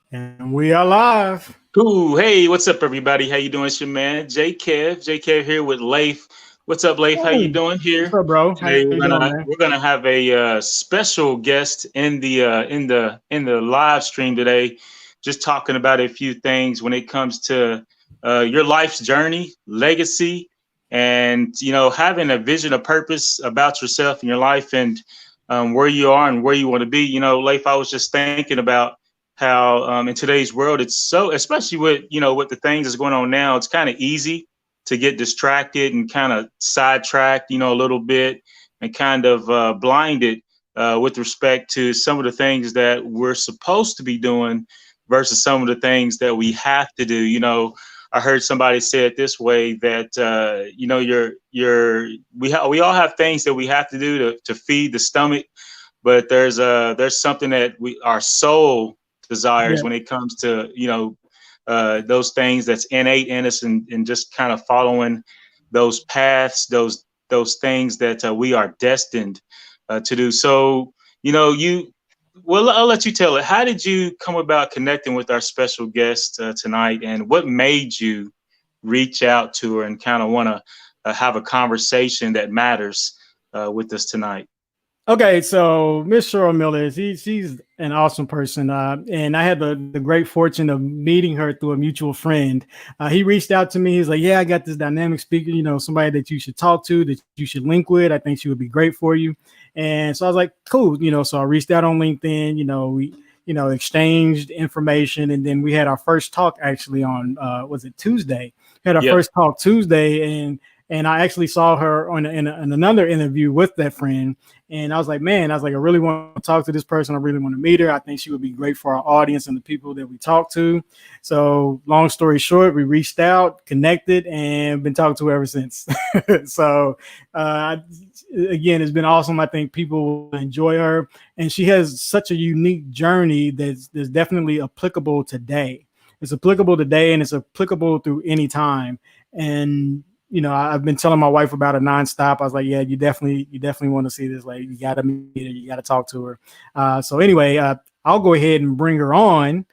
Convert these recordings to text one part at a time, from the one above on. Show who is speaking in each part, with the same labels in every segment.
Speaker 1: And we are live.
Speaker 2: Cool. Hey, what's up, everybody? How you doing? It's your man, J Kev. J Kev here with Leif. What's up, Leif? How you
Speaker 1: Hey,
Speaker 2: doing
Speaker 1: what's
Speaker 2: here?
Speaker 1: up, bro? How
Speaker 2: Today
Speaker 1: you
Speaker 2: we're
Speaker 1: doing,
Speaker 2: gonna
Speaker 1: man?
Speaker 2: we're gonna have a special guest in the live stream today, just talking about a few things when it comes to your life's journey, legacy, and having a vision, a purpose about yourself and your life, and where you are and where you want to be. Leif, I was just thinking about how in today's world it's so, especially with the things that's going on now, it's kind of easy to get distracted and kind of sidetracked a little bit, and kind of blinded with respect to some of the things that we're supposed to be doing versus some of the things that we have to do. I heard somebody say it this way, that we all have things that we have to do to feed the stomach, but there's something that our soul desires
Speaker 1: Yeah,
Speaker 2: when it comes to those things that's innate in us, and just kind of following those paths, those things that we are destined to do. So you well, I'll let you tell it. How did you come about connecting with our special guest tonight, and what made you reach out to her and kind of want to have a conversation that matters with us tonight?
Speaker 1: okay, so Miss Cheryl Miller, she's an awesome person, and I had the great fortune of meeting her through a mutual friend. He reached out to me. He's like, "Yeah, I got this dynamic speaker, somebody that you should talk to, that you should link with. I think she would be great for you." And so I was like, "Cool," So I reached out on LinkedIn. We exchanged information, and then we had our first talk actually on was it Tuesday? We had our
Speaker 2: Yep.
Speaker 1: first talk Tuesday, and I actually saw her in another interview with that friend. And I was like, man, I really want to talk to this person. I really want to meet her. I think she would be great for our audience and the people that we talk to. So long story short, we reached out, connected, and been talking to her ever since. So again, it's been awesome. I think people will enjoy her. And she has such a unique journey that's definitely applicable today. It's applicable today, and it's applicable through any time. And I've been telling my wife about it nonstop. I was like, yeah, you definitely want to see this lady. You got to meet her. You got to talk to her. So anyway, I'll go ahead and bring her on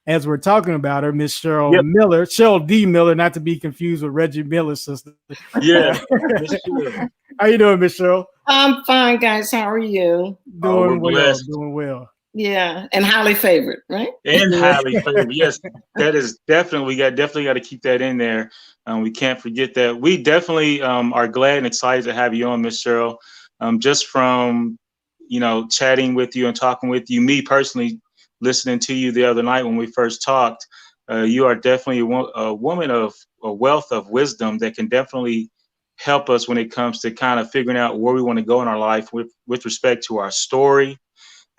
Speaker 1: as we're talking about her, Miss Cheryl
Speaker 2: Yep.
Speaker 1: Miller, Cheryl D Miller, not to be confused with Reggie Miller's sister.
Speaker 2: Yeah. Miss Cheryl.
Speaker 1: How you doing, Miss Cheryl?
Speaker 3: I'm fine, guys. How are you?
Speaker 2: Oh, we're
Speaker 1: Doing well,
Speaker 2: blessed
Speaker 1: doing well.
Speaker 3: Yeah, and highly favored, right?
Speaker 2: and
Speaker 1: Yeah.
Speaker 2: highly favored. Yes, that is definitely, we definitely got to keep that in there. We can't forget that. We definitely are glad and excited to have you on, Miss Cheryl. Just from chatting with you and talking with you, me personally, listening to you the other night when we first talked, you are definitely a woman of a wealth of wisdom that can definitely help us when it comes to kind of figuring out where we want to go in our life with respect to our story,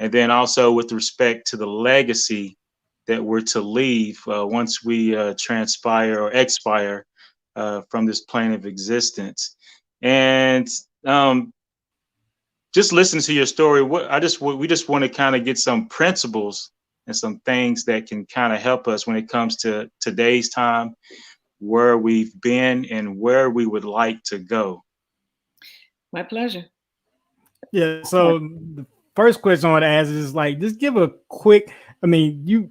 Speaker 2: and then also with respect to the legacy that we're to leave once we transpire or expire from this plane of existence. And um, just listening to your story, we just want to kind of get some principles and some things that can kind of help us when it comes to today's time, where we've been and where we would like to go.
Speaker 3: My pleasure.
Speaker 1: Yeah. So the first question I want to ask is like, just give a quick. I mean, you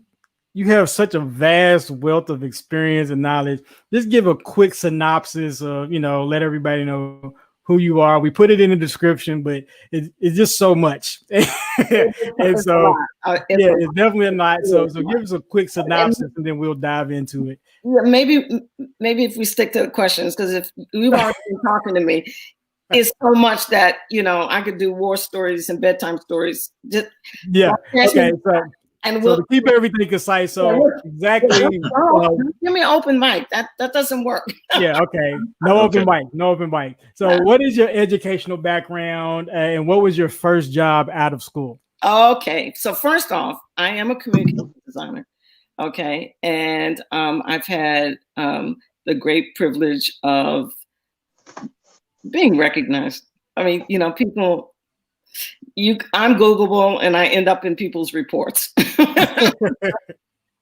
Speaker 1: have such a vast wealth of experience and knowledge. Just give a quick synopsis of, let everybody know who you are. We put it in the description, but it's just so much. And
Speaker 3: It's a
Speaker 1: so,
Speaker 3: lot.
Speaker 1: yeah, it's definitely a lot. So,
Speaker 3: It's
Speaker 1: so
Speaker 3: a lot.
Speaker 1: give us a quick
Speaker 3: And
Speaker 1: synopsis, and then we'll dive into it.
Speaker 3: yeah, maybe if we stick to the questions, because if you've already been talking to me, it's so much that I could do war stories and bedtime stories. Just
Speaker 1: Yeah. Okay.
Speaker 3: and
Speaker 1: So
Speaker 3: we'll,
Speaker 1: to keep everything concise,
Speaker 3: yeah,
Speaker 1: so exactly.
Speaker 3: don't give me an open mic. That doesn't work.
Speaker 1: Yeah, okay. No
Speaker 2: Okay.
Speaker 1: open mic, no open mic. So what is your educational background, and what was your first job out of school?
Speaker 3: Okay, so first off, I am a communication designer. Okay, and I've had the great privilege of being recognized. I mean, people. I'm Googleable, and I end up in people's reports.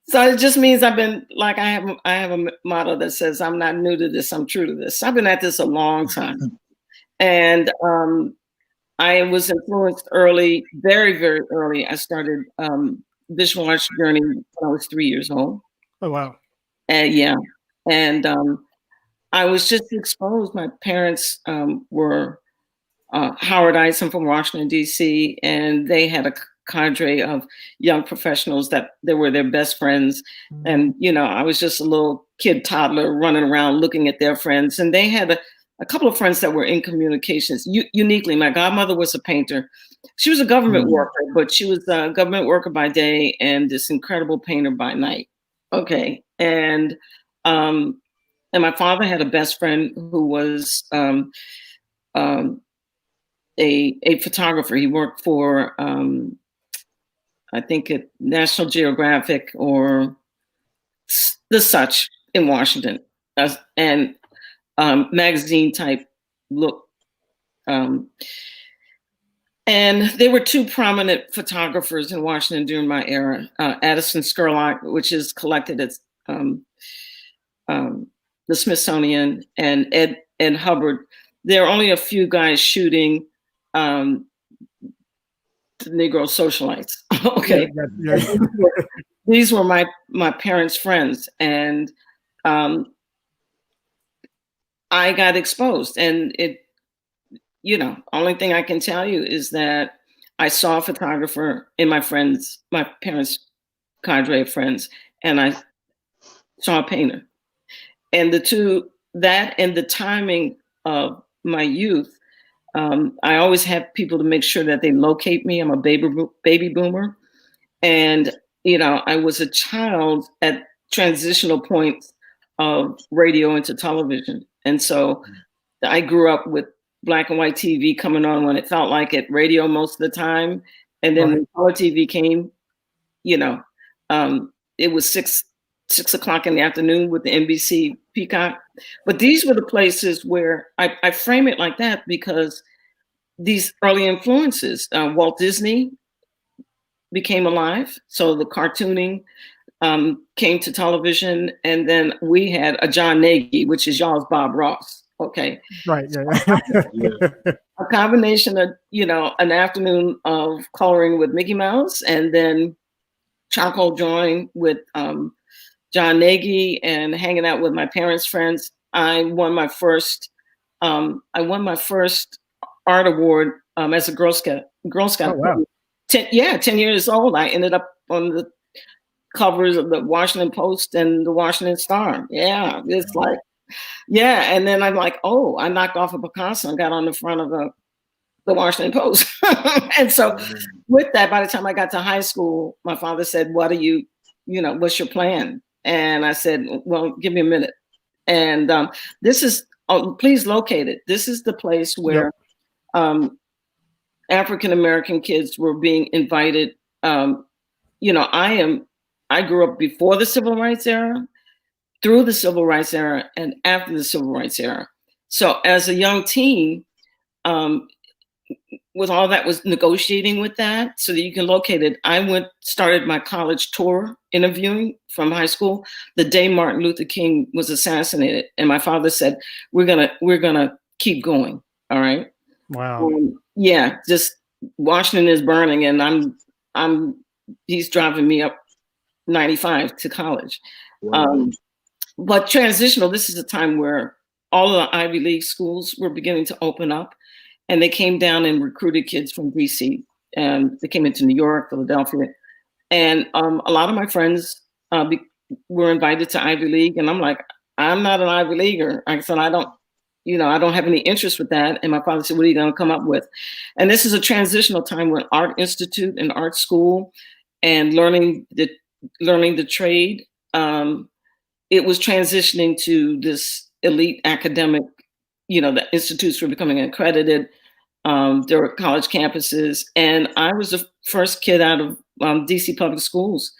Speaker 3: So it just means I've been like I have a motto that says I'm not new to this, I'm true to this. I've been at this a long time, and I was influenced early, very very early. I started visual arts journey when I was 3 years old.
Speaker 1: Oh, wow.
Speaker 3: And yeah, and I was just exposed. My parents were Howardites. I'm from Washington, D.C., and they had a cadre of young professionals that they were their best friends. And, you know, I was just a little kid toddler running around looking at their friends. And they had a couple of friends that were in communications. Uniquely, my godmother was a painter. She was a government worker, but she was a government worker by day and this incredible painter by night. Okay. And my father had a best friend who was a photographer. He worked for, I think, at National Geographic or the such in Washington, and magazine type look. And they were two prominent photographers in Washington during my era. Addison Scurlock, which is collected at the Smithsonian, and Ed Hubbard. There are only a few guys shooting the Negro socialites. Okay. Yeah. These were my parents' friends, and I got exposed. And it, you know, only thing I can tell you is that I saw a photographer in my parents' cadre of friends, and I saw a painter. And that and the timing of my youth, I always have people to make sure that they locate me. I'm a baby boomer. And, you know, I was a child at transitional points of radio into television. And so I grew up with black and white TV coming on when it felt like it, radio most of the time. And then when color TV came, you know, it was six o'clock in the afternoon with the NBC Peacock. But these were the places where I frame it like that because these early influences, Walt Disney became alive. So the cartooning came to television. And then we had a John Nagy, which is y'all's Bob Ross. Okay.
Speaker 1: Right. Yeah.
Speaker 3: A combination of, you know, an afternoon of coloring with Mickey Mouse and then charcoal drawing with John Nagy and hanging out with my parents' friends. I won my first art award as a Girl Scout.
Speaker 1: Oh, wow.
Speaker 3: 10 years old. I ended up on the covers of the Washington Post and the Washington Star. Yeah, it's like, yeah. And then I'm like, oh, I knocked off a Picasso and got on the front of the Washington Post. And so with that, by the time I got to high school, my father said, what are you know, what's your plan? And I said, well, give me a minute. And this is, please locate it. This is the place where African-American kids were being invited. You know, I grew up before the Civil Rights era, through the Civil Rights era, and after the Civil Rights era. So as a young teen, with all that was negotiating with that so that you can locate it, I started my college tour interviewing from high school the day Martin Luther King was assassinated. And my father said, we're gonna keep going. All right.
Speaker 1: Wow.
Speaker 3: Yeah, just Washington is burning and he's driving me up 95 to college. Wow. But transitional, this is a time where all of the Ivy League schools were beginning to open up. And they came down and recruited kids from DC. And they came into New York, Philadelphia. And a lot of my friends were invited to Ivy League. And I'm like, I'm not an Ivy Leaguer. I said, I don't have any interest with that. And my father said, what are you going to come up with? And this is a transitional time when Art Institute and art school and learning the trade, it was transitioning to this elite academic, you know, the institutes were becoming accredited. There were college campuses. And I was the first kid out of DC public schools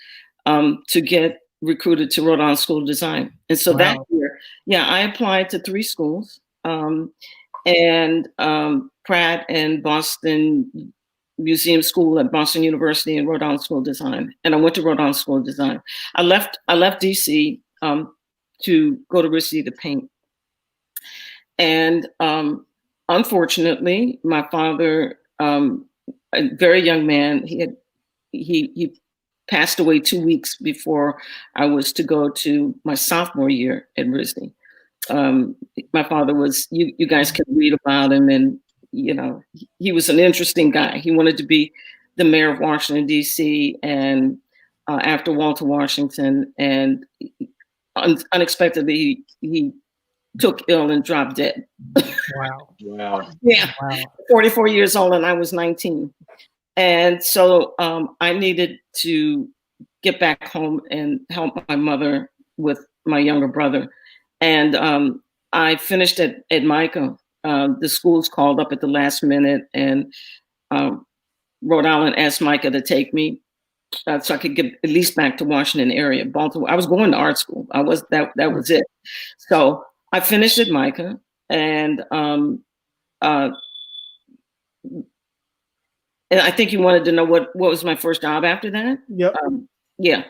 Speaker 3: to get recruited to Rhode Island School of Design. And so that year, I applied to 3 schools. And Pratt and Boston Museum School at Boston University and Rhode Island School of Design. And I went to Rhode Island School of Design. I left DC to go to RISD to paint. And unfortunately, my father, a very young man, he passed away 2 weeks before I was to go to my sophomore year at RISD. My father was, you guys can read about him, and he was an interesting guy. He wanted to be the mayor of Washington, D.C., and after Walter Washington, and unexpectedly he took ill and dropped dead.
Speaker 1: Wow.
Speaker 2: Wow.
Speaker 3: Yeah.
Speaker 1: Wow.
Speaker 3: 44 years old, and I was 19. And so I needed to get back home and help my mother with my younger brother. And I finished at MICA. The schools called up at the last minute, and Rhode Island asked MICA to take me so I could get at least back to Washington area, Baltimore. I was going to art school. That was it. So I finished at MICA, and I think you wanted to know what was my first job after that.
Speaker 1: Yep.
Speaker 3: Yeah.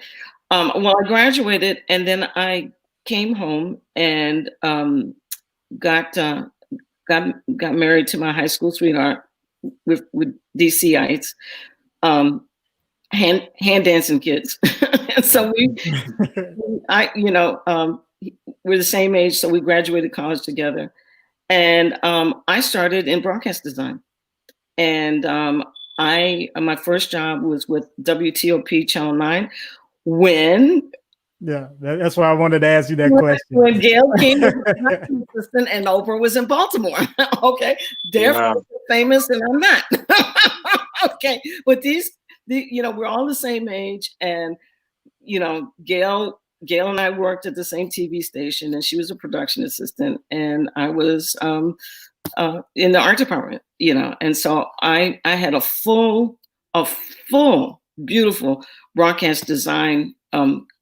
Speaker 3: Well, I graduated, and then I came home and got married to my high school sweetheart with DCites, hand dancing kids. And so we're the same age, so we graduated college together. And I started in broadcast design. And my first job was with WTOP Channel 9 when...
Speaker 1: Yeah, that's why I wanted to ask you that question.
Speaker 3: When Gail King was my assistant and Oprah was in Baltimore. Okay, they're famous and I'm not. Okay, but we're all the same age, and Gail and I worked at the same TV station, and she was a production assistant, and I was in the art department. And so I had a full, beautiful broadcast design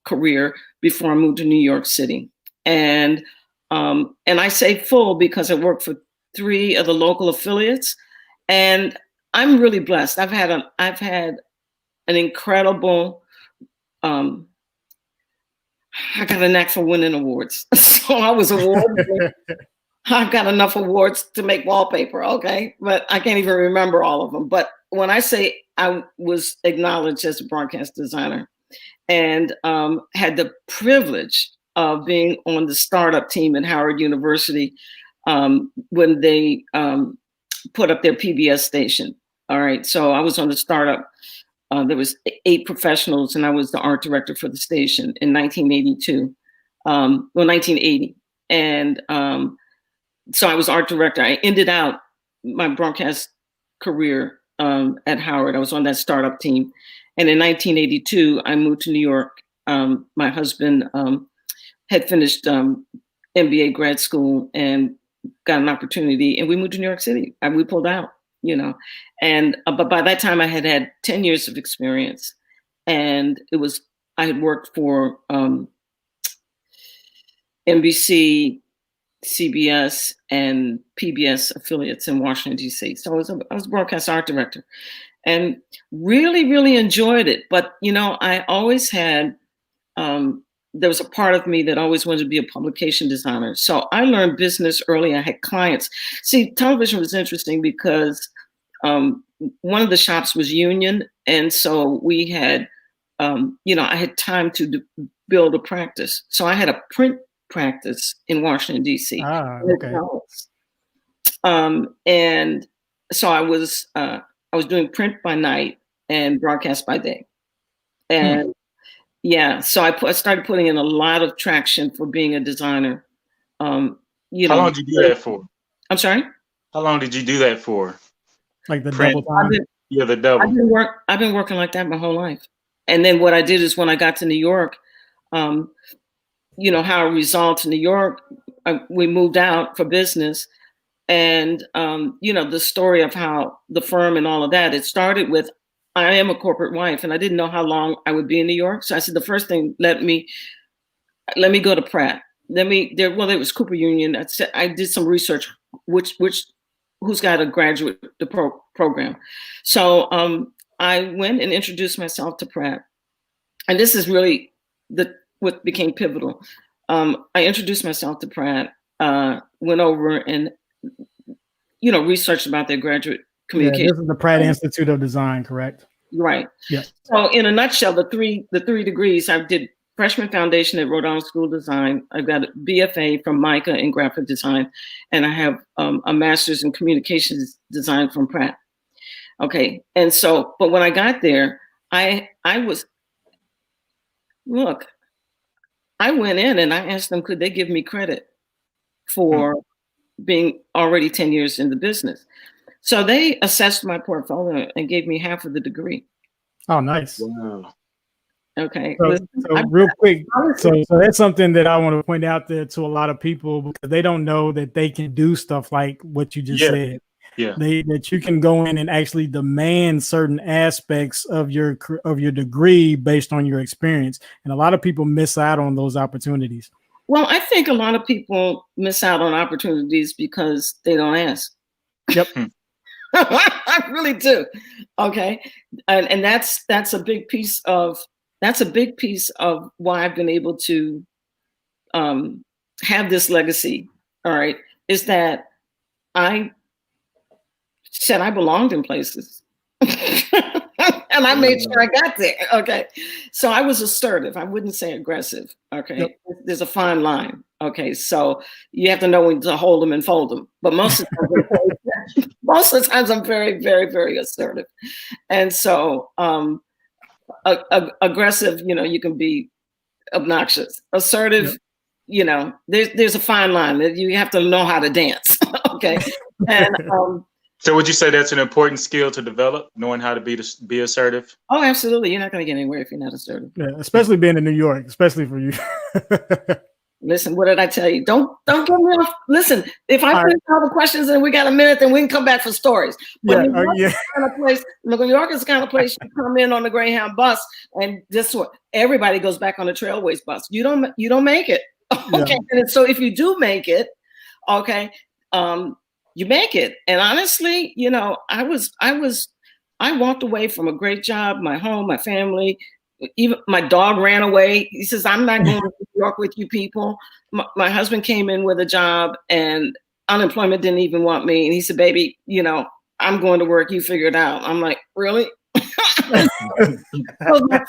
Speaker 3: career before I moved to New York City. And I say full because I worked for 3 of the local affiliates, and I'm really blessed. I've had an incredible, I got a knack for winning awards. So I was awarded. I've got enough awards to make wallpaper, okay? But I can't even remember all of them. But when I say I was acknowledged as a broadcast designer, and had the privilege of being on the startup team at Howard University when they put up their PBS station. All right, so I was on the startup. There was 8 professionals, and I was the art director for the station in 1982. 1980. And so I was art director. I ended out my broadcast career at Howard. I was on that startup team. And in 1982, I moved to New York. My husband had finished MBA grad school and got an opportunity, and we moved to New York City. And we pulled out, And but by that time, I had 10 years of experience, and I had worked for NBC, CBS, and PBS affiliates in Washington, D.C. So I was a broadcast art director. And really, really enjoyed it. But, I always had, there was a part of me that always wanted to be a publication designer. So I learned business early. I had clients. See, television was interesting because one of the shops was union. And so we had, I had time to build a practice. So I had a print practice in Washington, D.C.
Speaker 1: Okay.
Speaker 3: And so I was doing print by night and broadcast by day. And so I started putting in a lot of traction for being a designer. How
Speaker 2: long did you do that for?
Speaker 3: I'm sorry?
Speaker 2: How long did you do that for?
Speaker 1: Like the
Speaker 2: print?
Speaker 1: double time?
Speaker 2: The double.
Speaker 3: I've been working like that my whole life. And then what I did is when I got to New York, Howard resolved to New York, we moved out for business. And, the story of how the firm and all of that, it started with, I am a corporate wife, and I didn't know how long I would be in New York. So I said, the first thing, let me go to Pratt. There was Cooper Union. I did some research, who's got a graduate program. So I went and introduced myself to Pratt. And this is really what became pivotal. I introduced myself to Pratt, went over and researched about their graduate communication.
Speaker 1: Yeah, this is the Pratt Institute of Design, correct?
Speaker 3: Right.
Speaker 1: Yeah.
Speaker 3: So in a nutshell, the three degrees, I did freshman foundation at Rhode Island School of Design. I've got a BFA from MICA in graphic design, and I have a master's in communications design from Pratt. Okay. And so, but when I got there, I went in and I asked them, could they give me credit for being already 10 years in the business? So they assessed my portfolio and gave me half of the degree.
Speaker 1: Oh, nice.
Speaker 2: Wow.
Speaker 3: Okay.
Speaker 1: So real quick, so that's something that I want to point out there to a lot of people, because they don't know that they can do stuff like what you just said.
Speaker 2: Yeah.
Speaker 1: That you can go in and actually demand certain aspects of your degree based on your experience, and a lot of people miss out on those opportunities.
Speaker 3: Well, I think a lot of people miss out on opportunities because they don't ask.
Speaker 1: Yep.
Speaker 3: I really do. Okay. And that's a big piece of why I've been able to have this legacy. All right. Is that I said I belonged in places. And I made sure I got there. Okay. So I was assertive. I wouldn't say aggressive. Okay. Yep. There's a fine line. Okay. So you have to know when to hold them and fold them. But most of the times I'm very, very, very assertive. And so aggressive, you can be obnoxious. Assertive, yep. There's a fine line that you have to know how to dance. Okay. And
Speaker 2: so would you say that's an important skill to develop, knowing how to be assertive?
Speaker 3: Oh, absolutely. You're not going to get anywhere if you're not assertive.
Speaker 1: Yeah, especially being in New York, especially for you.
Speaker 3: Listen, what did I tell you? Don't get me off. Listen, if I finish all the questions and we got a minute, then we can come back for stories. But New York is New York is the kind of place you come in on the Greyhound bus, and this what everybody goes back on the Trailways bus. You don't make it. Okay. Yeah. And so if you do make it, okay, you make it. And honestly, I walked away from a great job, my home, my family. Even my dog ran away. He says, I'm not going to New York with you people. My husband came in with a job and unemployment didn't even want me. And he said, baby, I'm going to work. You figure it out. I'm like, really? So my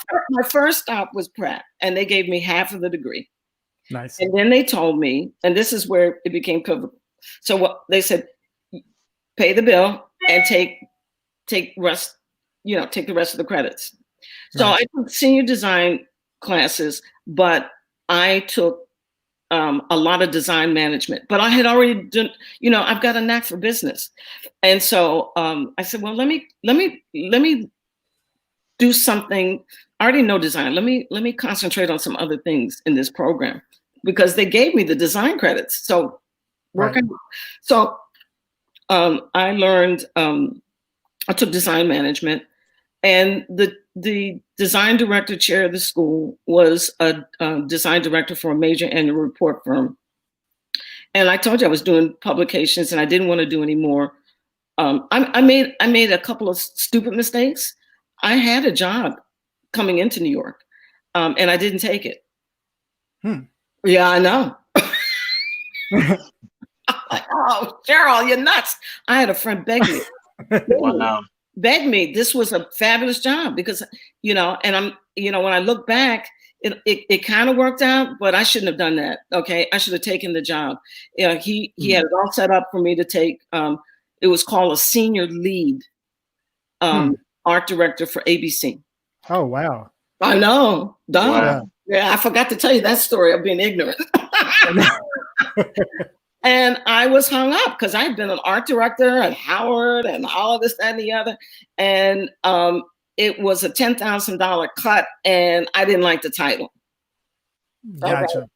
Speaker 3: first stop was Pratt, and they gave me half of the degree.
Speaker 1: Nice.
Speaker 3: And then they told me, and this is where it became pivotal. So what they said, pay the bill and take the rest of the credits. So I took senior design classes, but I took a lot of design management. But I had already done, I've got a knack for business, and so I said, well, let me do something. I already know design. Let me concentrate on some other things in this program, because they gave me the design credits. So working, so I learned. I took design management. And the design director chair of the school was a design director for a major annual report firm. And I told you I was doing publications and I didn't want to do any more. I made a couple of stupid mistakes. I had a job coming into New York, and I didn't take it. Yeah, I know. Oh, Cheryl, you're nuts. I had a friend beg me.
Speaker 2: Wow.
Speaker 3: Begged me. This was a fabulous job because, and I'm, when I look back, it kind of worked out, but I shouldn't have done that. Okay. I should have taken the job. He had it all set up for me to take, it was called a senior lead art director for ABC.
Speaker 1: Oh, wow.
Speaker 3: I know.
Speaker 2: Wow.
Speaker 3: Yeah. I forgot to tell you that story of being ignorant. And I was hung up because I'd been an art director at Howard and all of this, that, and the other. And it was a $10,000 cut, and I didn't like the title.
Speaker 1: Gotcha.
Speaker 3: Okay.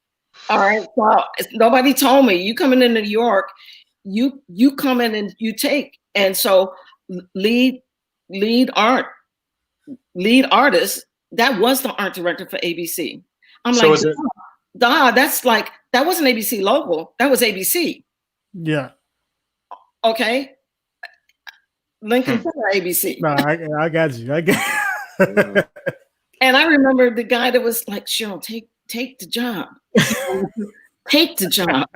Speaker 3: All right. Well, nobody told me, you coming in New York, you come in and you take. And so lead artist, that was the art director for ABC. I'm so like, that's like, that wasn't ABC local. That was ABC.
Speaker 1: Yeah.
Speaker 3: Okay. Lincoln ABC.
Speaker 1: No, I got you.
Speaker 3: And I remember the guy that was like, Cheryl, take the job. Take the job.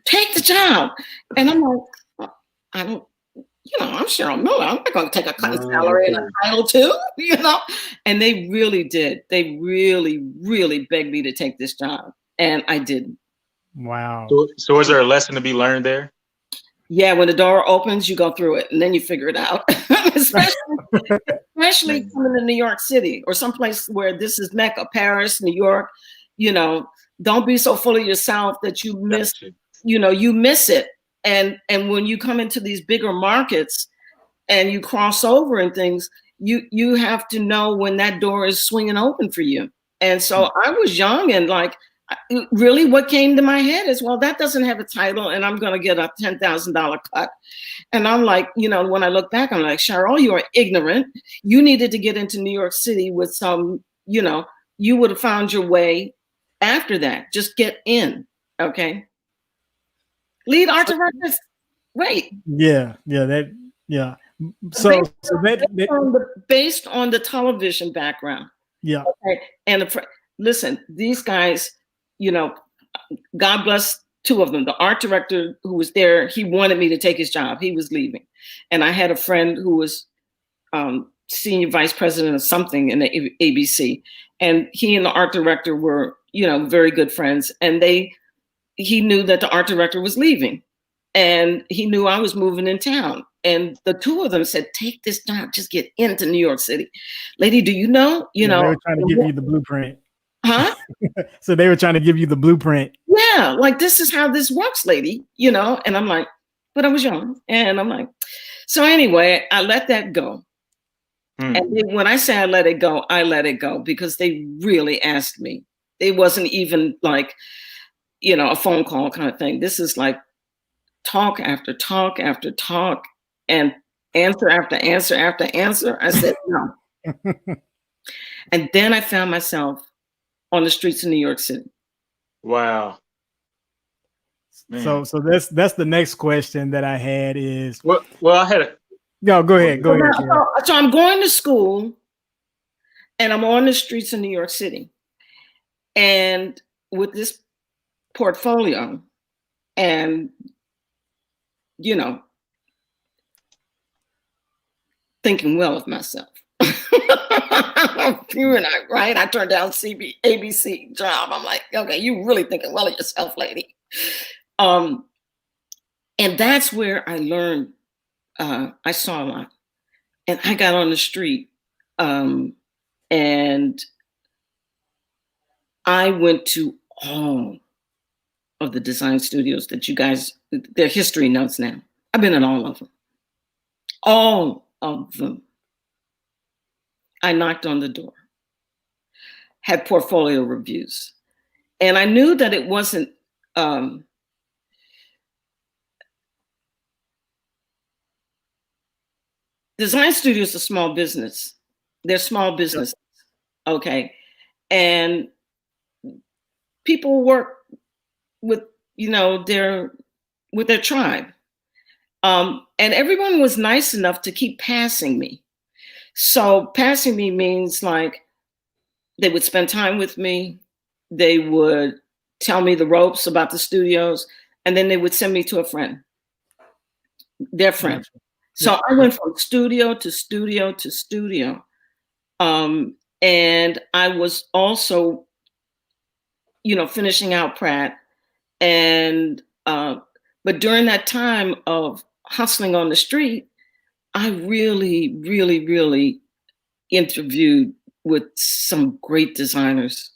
Speaker 3: Take the job. And I'm like, I don't I'm Cheryl Miller. I'm not going to take a cutting salary and a title too, And they really did. They really, really begged me to take this job, and I didn't.
Speaker 1: Wow.
Speaker 2: So is there a lesson to be learned there?
Speaker 3: Yeah, when the door opens, you go through it, and then you figure it out. especially coming to New York City or someplace where this is Mecca, Paris, New York. Don't be so full of yourself that you miss. You miss it. And when you come into these bigger markets and you cross over and things, you have to know when that door is swinging open for you. And so I was young and like, really what came to my head is, well, that doesn't have a title and I'm going to get a $10,000 cut. And I'm like, when I look back, I'm like, Cheryl, you are ignorant. You needed to get into New York City with some, you would have found your way after that. Just get in. Okay. Lead art directors. Wait.
Speaker 1: Yeah. So
Speaker 3: based on the television background.
Speaker 1: Yeah.
Speaker 3: Okay. And listen, these guys, God bless two of them. The art director who was there, he wanted me to take his job. He was leaving. And I had a friend who was senior vice president of something in the ABC. And he and the art director were, very good friends. And he knew that the art director was leaving. And he knew I was moving in town. And the two of them said, take this job, just get into New York City. Lady, do you know?
Speaker 1: They were trying to give you the blueprint.
Speaker 3: Huh?
Speaker 1: So they were trying to give you the blueprint.
Speaker 3: Yeah, like this is how this works, lady, And I'm like, but I was young. And I'm like, so anyway, I let that go. And then when I say I let it go because they really asked me. It wasn't even like, a phone call kind of thing. This is like talk after talk after talk and answer after answer after answer. I said no. And then I found myself on the streets of New York City.
Speaker 2: Wow.
Speaker 1: Man. So that's the next question that I had is.
Speaker 2: Well, I had a.
Speaker 1: No, go ahead. Go ahead.
Speaker 3: So I'm going to school, and I'm on the streets of New York City, and with this portfolio, and thinking well of myself. Right? I turned down ABC job. I'm like, okay, you really thinking well of yourself, lady. And that's where I learned. I saw a lot, and I got on the street, and I went to all of the design studios that you guys, they're history notes now. I've been in all of them. All of them. I knocked on the door, had portfolio reviews, and I knew that it wasn't design studios are small business. They're small business, okay, and people work with their tribe, and everyone was nice enough to keep passing me. So passing me means like they would spend time with me, they would tell me the ropes about the studios, and then they would send me to a friend, their friend. So I went from studio to studio to studio. And I was also, finishing out Pratt. And but during that time of hustling on the street, I really, really, really interviewed with some great designers.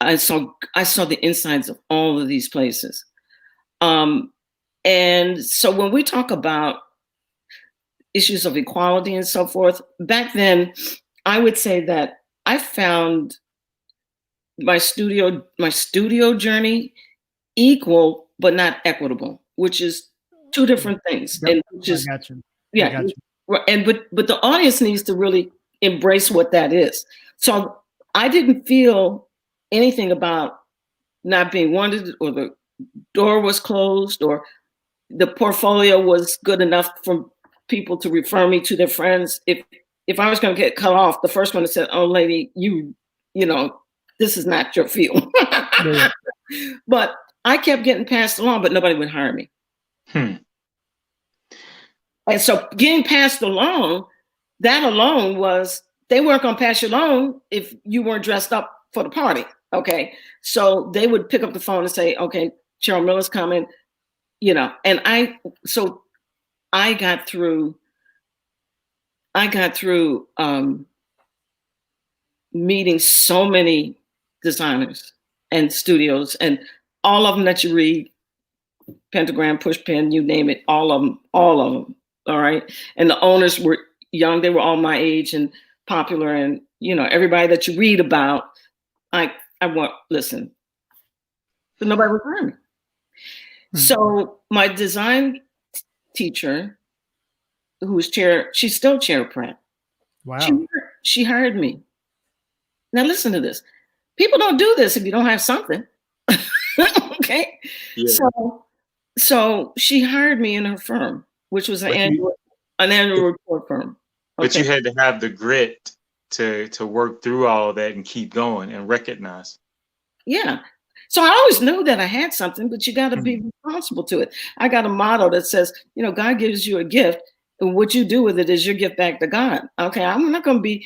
Speaker 3: I saw the insides of all of these places. And so when we talk about issues of equality and so forth, back then, I would say that I found my studio journey equal, but not equitable, which is two different things.
Speaker 1: Yep,
Speaker 3: and which is,
Speaker 1: I got you.
Speaker 3: yeah. And but the audience needs to really embrace what that is. So I didn't feel anything about not being wanted, or the door was closed, or the portfolio was good enough for people to refer me to their friends. If I was going to get cut off, the first one that said, "Oh, lady, you know, this is not your field." Yeah. But I kept getting passed along, but nobody would hire me. And so getting passed along, that alone was, they weren't going to pass you along if you weren't dressed up for the party. Okay. So they would pick up the phone and say, okay, Cheryl Miller's coming, you know, and I got through meeting so many designers and studios, and all of them that you read, Pentagram, Pushpin, you name it, all of them. All right. And the owners were young. They were all my age and popular. And, you know, everybody that you read about, listen, but nobody was hiring me. Mm-hmm. So my design teacher, who was she's still Chair Pratt.
Speaker 1: Wow.
Speaker 3: She hired me. Now listen to this. People don't do this if you don't have something. Okay. Yeah. So she hired me in her firm, which was an annual report firm.
Speaker 2: Okay. But you had to have the grit to work through all of that and keep going and recognize.
Speaker 3: Yeah. So I always knew that I had something, but you got to be responsible to it. I got a motto that says, you know, God gives you a gift, and what you do with it is your gift back to God. Okay. I'm not going to be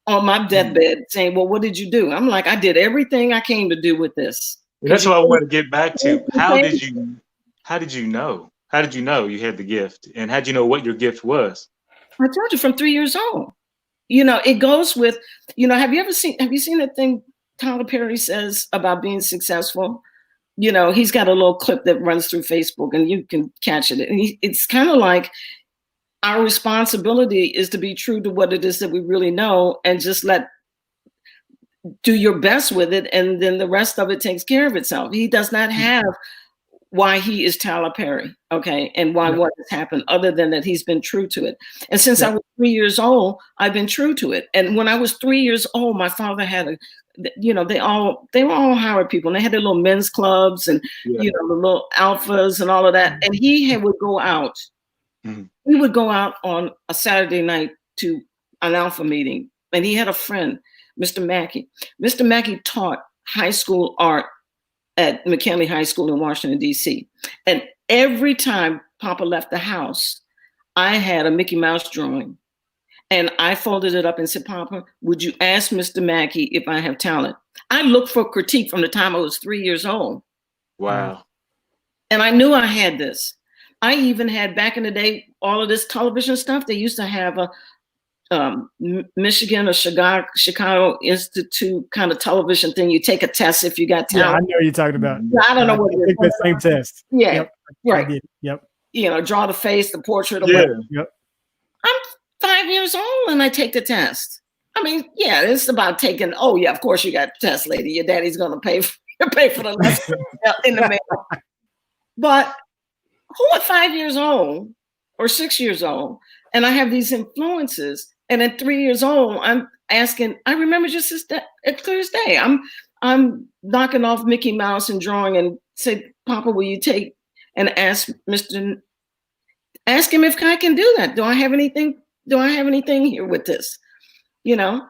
Speaker 3: on my deathbed saying, well, what did you do? I'm like, I did everything I came to do with this.
Speaker 2: And that's what I want to get back to. How did you know? How did you know you had the gift? And how did you know what your gift was?
Speaker 3: I told you, from 3 years old. You know, it goes with, you know, have you seen that thing Tyler Perry says about being successful? You know, he's got a little clip that runs through Facebook and you can catch it. And it's kind of like, our responsibility is to be true to what it is that we really know, and just do your best with it. And then the rest of it takes care of itself. He does not have why he is Tyler Perry. Okay. And why what has happened, other than that he's been true to it. And since I was 3 years old, I've been true to it. And when I was 3 years old, my father had they were all Howard people, and they had their little men's clubs and, you know, the little alphas and all of that. And he would go out. We would go out on a Saturday night to an alpha meeting, and he had a friend, Mr. Mackey. Mr. Mackey taught high school art at McKinley High School in Washington, D.C. And every time Papa left the house, I had a Mickey Mouse drawing, and I folded it up and said, Papa, would you ask Mr. Mackey if I have talent? I looked for critique from the time I was 3 years old.
Speaker 2: Wow.
Speaker 3: And I knew I had this. I even had, back in the day, all of this television stuff. They used to have a Michigan or Chicago Institute kind of television thing. You take a test if you got talent.
Speaker 1: Yeah, I know what you're talking about.
Speaker 3: I don't know what it is.
Speaker 1: The same test.
Speaker 3: Yeah,
Speaker 1: yep.
Speaker 3: right.
Speaker 1: I did. Yep.
Speaker 3: You know, draw the face, the portrait. Of
Speaker 1: Yep.
Speaker 3: I'm 5 years old and I take the test. I mean, yeah, it's about taking. Oh yeah, of course you got the test, lady. Your daddy's gonna pay for the lesson in the mail. But who at 5 years old or 6 years old, and I have these influences, and at 3 years old, I'm asking, I remember just as clear as day, I'm knocking off Mickey Mouse and drawing and say, Papa, will you take and ask him if I can do that? Do I have anything here with this? You know,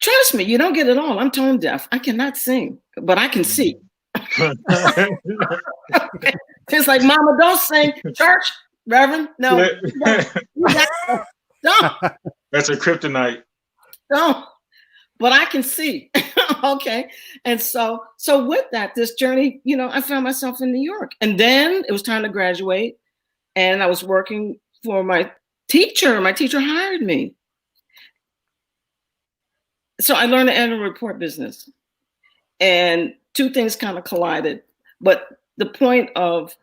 Speaker 3: trust me, you don't get it all. I'm tone deaf. I cannot sing, but I can see. It's like, Mama, don't sing. Church, Reverend, no. Don't.
Speaker 2: That's a kryptonite.
Speaker 3: No, but I can see. Okay. And so with that, this journey, you know, I found myself in New York. And then it was time to graduate. And I was working for my teacher. My teacher hired me. So I learned the annual report business. And two things kind of collided. But the point of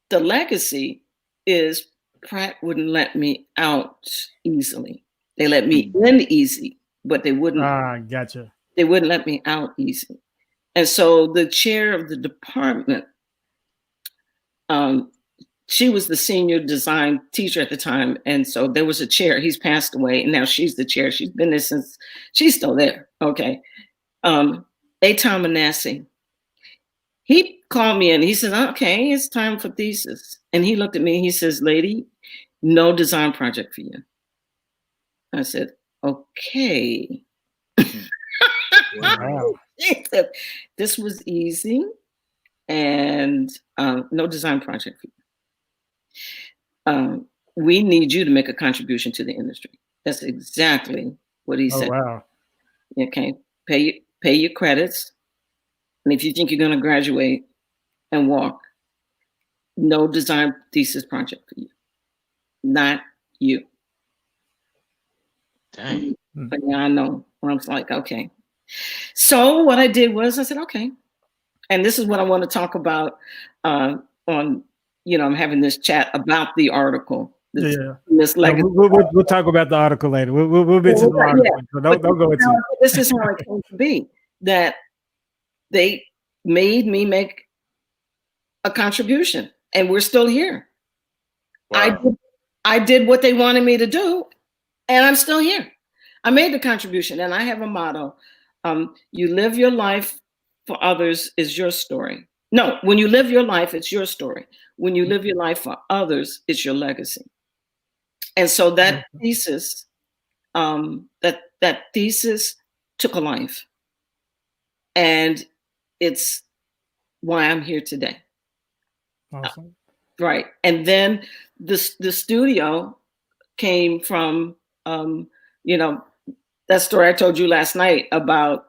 Speaker 3: the legacy is Pratt wouldn't let me out easily. They let me in easy, but they wouldn't.
Speaker 1: Gotcha.
Speaker 3: They wouldn't let me out easy. And so the chair of the department, she was the senior design teacher at the time. And so there was a chair. He's passed away, and now she's the chair. She's been there since, she's still there. Okay. Tom Manassi. He called me in. He said, okay, it's time for thesis. And he looked at me. He says, lady, no design project for you. I said, okay.
Speaker 1: Wow.
Speaker 3: He said, this was easy, and no design project for you. we need you to make a contribution to the industry. That's exactly what he
Speaker 1: Oh,
Speaker 3: said.
Speaker 1: wow.
Speaker 3: Okay, pay your credits, and if you think you're going to graduate and walk, no design thesis project for you, not you.
Speaker 2: Dang.
Speaker 3: But yeah, I know. I was like, okay. So what I did was I said, okay, and this is what I want to talk about on. I'm having this chat about the article.
Speaker 1: Yeah.
Speaker 3: This legacy.
Speaker 1: We'll talk about the article later. We'll get to the article. Yeah. So don't go into it.
Speaker 3: This is how it came to be, that they made me make a contribution, and we're still here. Wow. I did what they wanted me to do, and I'm still here. I made the contribution, and I have a motto. You live your life for others is your story. No, when you live your life, it's your story. When you live your life for others, it's your legacy. And so that thesis, that thesis took a life, and it's why I'm here today.
Speaker 1: Awesome.
Speaker 3: Right. And then the studio came from, that story I told you last night about,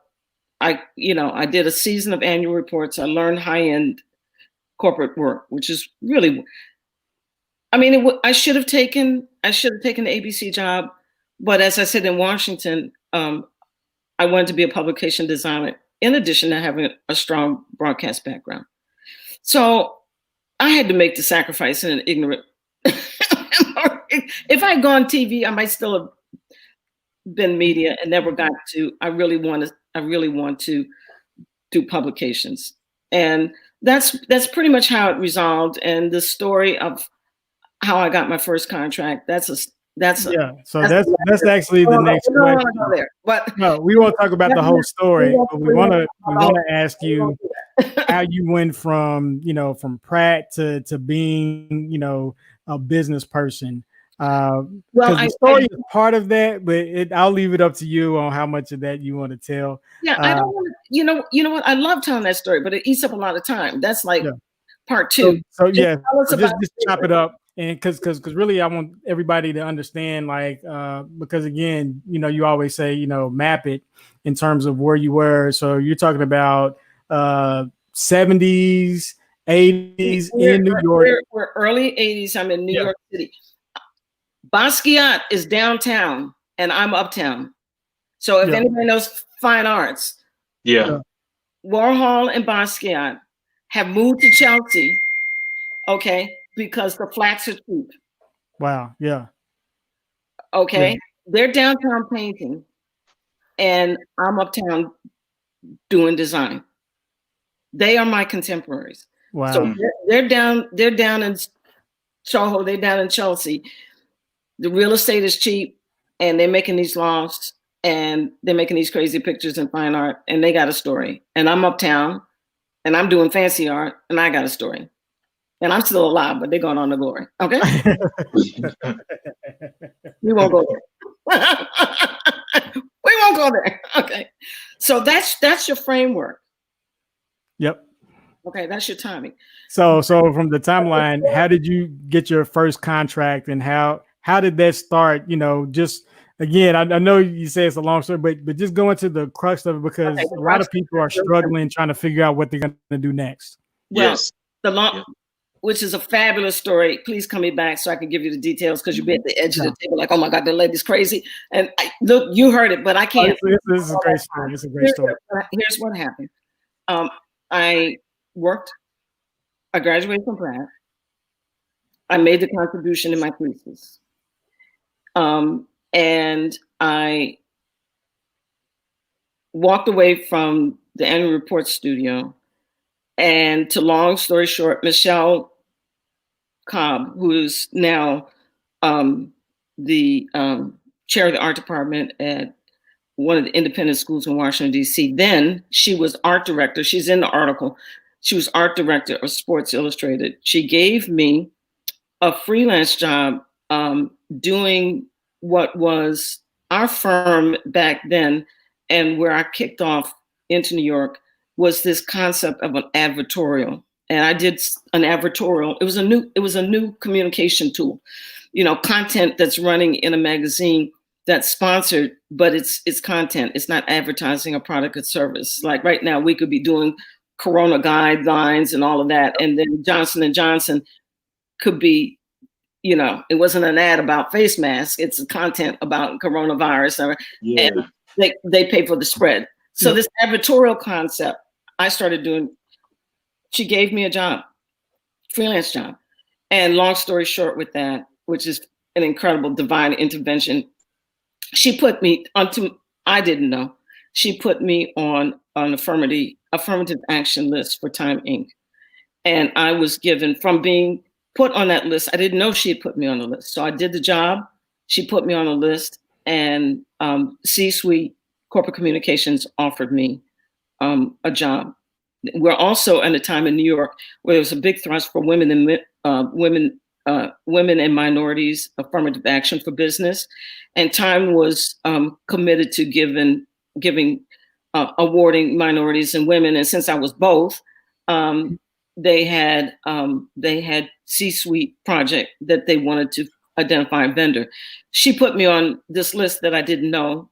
Speaker 3: I did a season of annual reports. I learned high-end corporate work, which is really, I should have taken the ABC job, but as I said in Washington, I wanted to be a publication designer in addition to having a strong broadcast background. So I had to make the sacrifice in an ignorant. If I had gone TV, I might still have been media and never got to. I really want to do publications, and that's pretty much how it resolved. And the story of how I got my first contract. That's actually the next question. But no, we won't talk about the whole story, but we want to ask you how you went from Pratt to being a business person. Well, the story is part of that, but I'll leave it up to you on how much of that you want to tell. Yeah, I don't want to. You know what? I love telling that story, but it eats up a lot of time. That's like part two. So just chop it up, and because really, I want everybody to understand, because again, you always say, map it in terms of where you were. So you're talking about 70s, 80s in New York. We're early 80s. I'm in New York City. Basquiat is downtown and I'm uptown. So if anybody knows fine arts, Warhol and Basquiat have moved to Chelsea, because the flats are cheap. Wow, yeah. Okay, they're downtown painting and I'm uptown doing design. They are my contemporaries. Wow. So they're down in Soho, they're down in Chelsea. The real estate is cheap, and they're making these lofts, and they're making these crazy pictures in fine art, and they got a story. And I'm uptown, and I'm doing fancy art, and I got a story. And I'm still alive, but they're going on to glory. Okay? We won't go there. We won't go there. Okay. So that's your framework. Yep. Okay, that's your timing. So from the timeline, how did you get your first contract, and how did that start? Just again, I know you say it's a long story, but just go into the crux of it, because a lot of people are struggling trying to figure out what they're going to do next. Well, which is a fabulous story. Please come me back so I can give you the details, because you'll be at the edge of the table like, oh my God, the lady's crazy. And look, you heard it, but I can't. This is a great story. It's a great story. Here's what happened. I graduated from Pratt. I made the contribution in my thesis. And I walked away from the annual report studio. And to long story short, Michelle Cobb, who is now the chair of the art department at one of the independent schools in Washington, D.C. Then she was art director. She's in the article. She was art director of Sports Illustrated. She gave me a freelance job doing what was our firm back then, and where I kicked off into New York was this concept of an advertorial. and I did an advertorial. It was a new communication tool, content that's running in a magazine that's sponsored, but it's content. It's not advertising a product or service. Like right now, we could be doing Corona guidelines and all of that, and then Johnson & Johnson could be, it wasn't an ad about face masks. It's content about coronavirus, and they pay for the spread. So this advertorial concept, I started doing. She gave me a job, freelance job, and long story short, with that, which is an incredible divine intervention, she put me onto. I didn't know. She put me on an affirmative action list for Time Inc. And I was given, from being put on that list, I didn't know she had put me on the list. So I did the job. She put me on the list, and C-suite corporate communications offered me a job. We're also at a time in New York where there was a big thrust for women and minorities affirmative action for business, and Time was committed to giving awarding minorities and women. And since I was both, they had C-suite project that they wanted to identify a vendor. She put me on this list that I didn't know,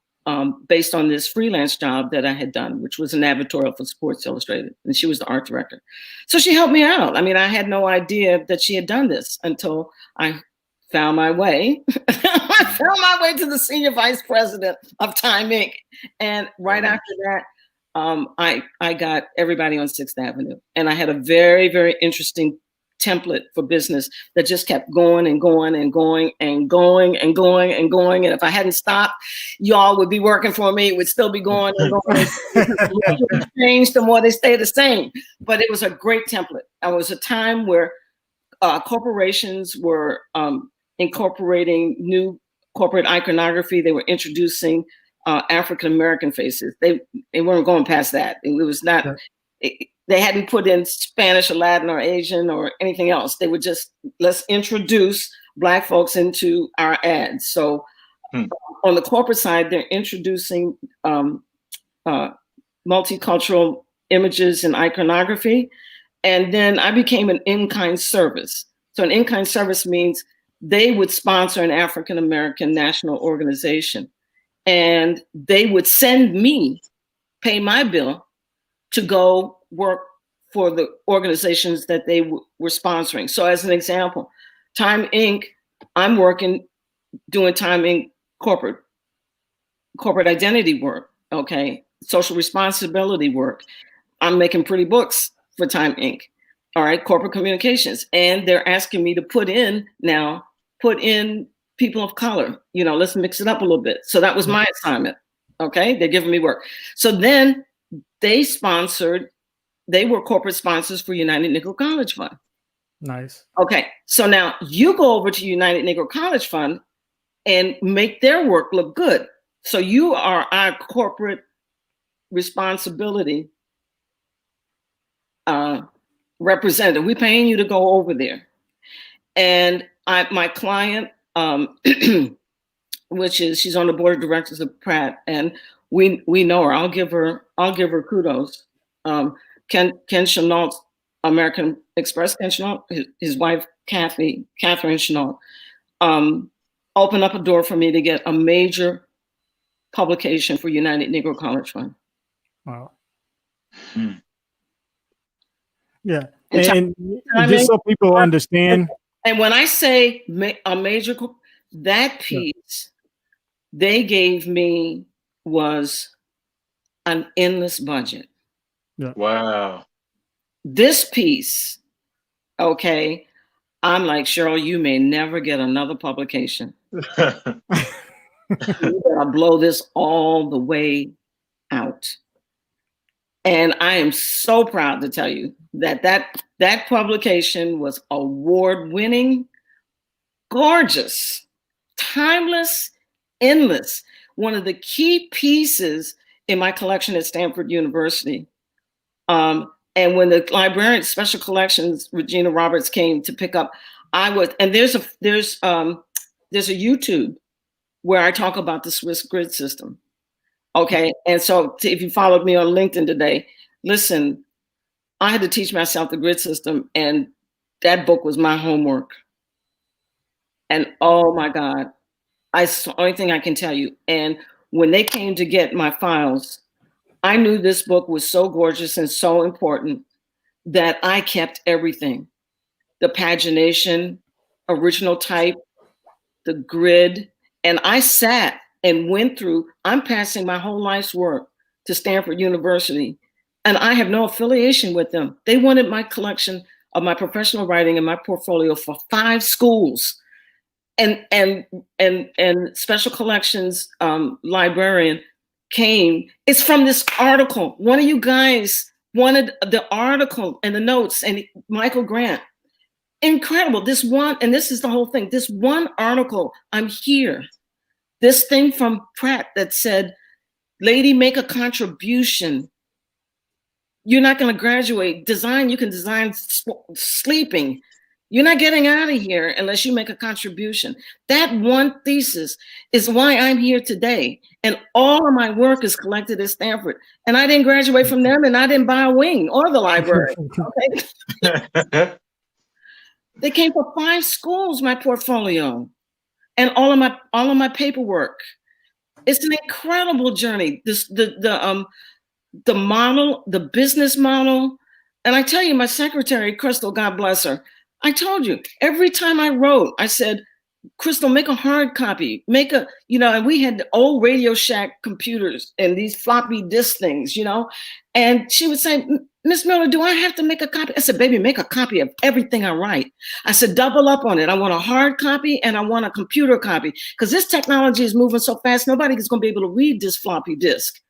Speaker 3: based on this freelance job that I had done, which was an advertorial for Sports Illustrated, and she was the art director. So she helped me out. I mean, I had no idea that she had done this until I found my way. I found my way to the senior vice president of Time Inc. And right after that, I got everybody on 6th Avenue. And I had a very, very interesting template for business that just kept going and going and going and going and going and going. And if I hadn't stopped, y'all would be working for me. It would still be going and going. The more they change, the more they stay the same. But it was a great template. It was a time where corporations were incorporating new corporate iconography. They were introducing African-American faces. They weren't going past that. It was not... Sure. They hadn't put in Spanish or Latin or Asian or anything else. They would just, let's introduce Black folks into our ads. So on the corporate side, they're introducing multicultural images and iconography. And then I became an in-kind service. So an in-kind service means they would sponsor an African-American national organization. And they would send me, pay my bill, to go work for the organizations that they were sponsoring. So as an example, Time Inc., I'm working, doing Time Inc. corporate identity work, okay? Social responsibility work. I'm making pretty books for Time Inc., all right, corporate communications. And they're asking me to put in people of color, let's mix it up a little bit. So that was my assignment, okay? They're giving me work. So then they were corporate sponsors for United Negro College Fund.
Speaker 1: Nice.
Speaker 3: Okay, so now you go over to United Negro College Fund and make their work look good. So you are our corporate responsibility representative. We're paying you to go over there. And my client, which is, she's on the board of directors of Pratt, and we know her. I'll give her kudos. Ken Chenault, American Express, Ken Chenault, his wife Catherine Chenault, opened up a door for me to get a major publication for United Negro College Fund.
Speaker 1: Wow. Yeah, and just so people understand.
Speaker 3: And when I say a major, that piece they gave me was an endless budget.
Speaker 2: Yeah. Wow.
Speaker 3: This piece, okay, I'm like, Cheryl, you may never get another publication. You gotta blow this all the way out. And I am so proud to tell you that publication was award-winning, gorgeous, timeless, endless. One of the key pieces in my collection at Stanford University. And when the librarian special collections, Regina Roberts, came to pick up, and there's a YouTube where I talk about the Swiss grid system. Okay, and so if you followed me on LinkedIn today, listen, I had to teach myself the grid system, and that book was my homework. And oh my God, it's the only thing I can tell you. And when they came to get my files, I knew this book was so gorgeous and so important that I kept everything. The pagination, original type, the grid. And I sat and went through, I'm passing my whole life's work to Stanford University, and I have no affiliation with them. They wanted my collection of my professional writing and my portfolio for 5 schools. And special collections librarian came. It's from this article. One of you guys wanted the article and the notes, and Michael Grant. Incredible. This one, and this is the whole thing. This one article, I'm here. This thing from Pratt that said, lady, make a contribution. You're not going to graduate. Design, you can design sleeping. You're not getting out of here unless you make a contribution. That one thesis is why I'm here today. And all of my work is collected at Stanford. And I didn't graduate from them, and I didn't buy a wing or the library. Okay? They came for 5 schools, my portfolio, and all of my paperwork. It's an incredible journey. The model, the business model. And I tell you, my secretary, Crystal, God bless her, I told you, every time I wrote, I said, Crystal, make a hard copy, and we had the old Radio Shack computers and these floppy disk things, and she would say, Miss Miller, do I have to make a copy? I said, baby, make a copy of everything I write. I said, double up on it. I want a hard copy and I want a computer copy, because this technology is moving so fast, nobody is going to be able to read this floppy disk.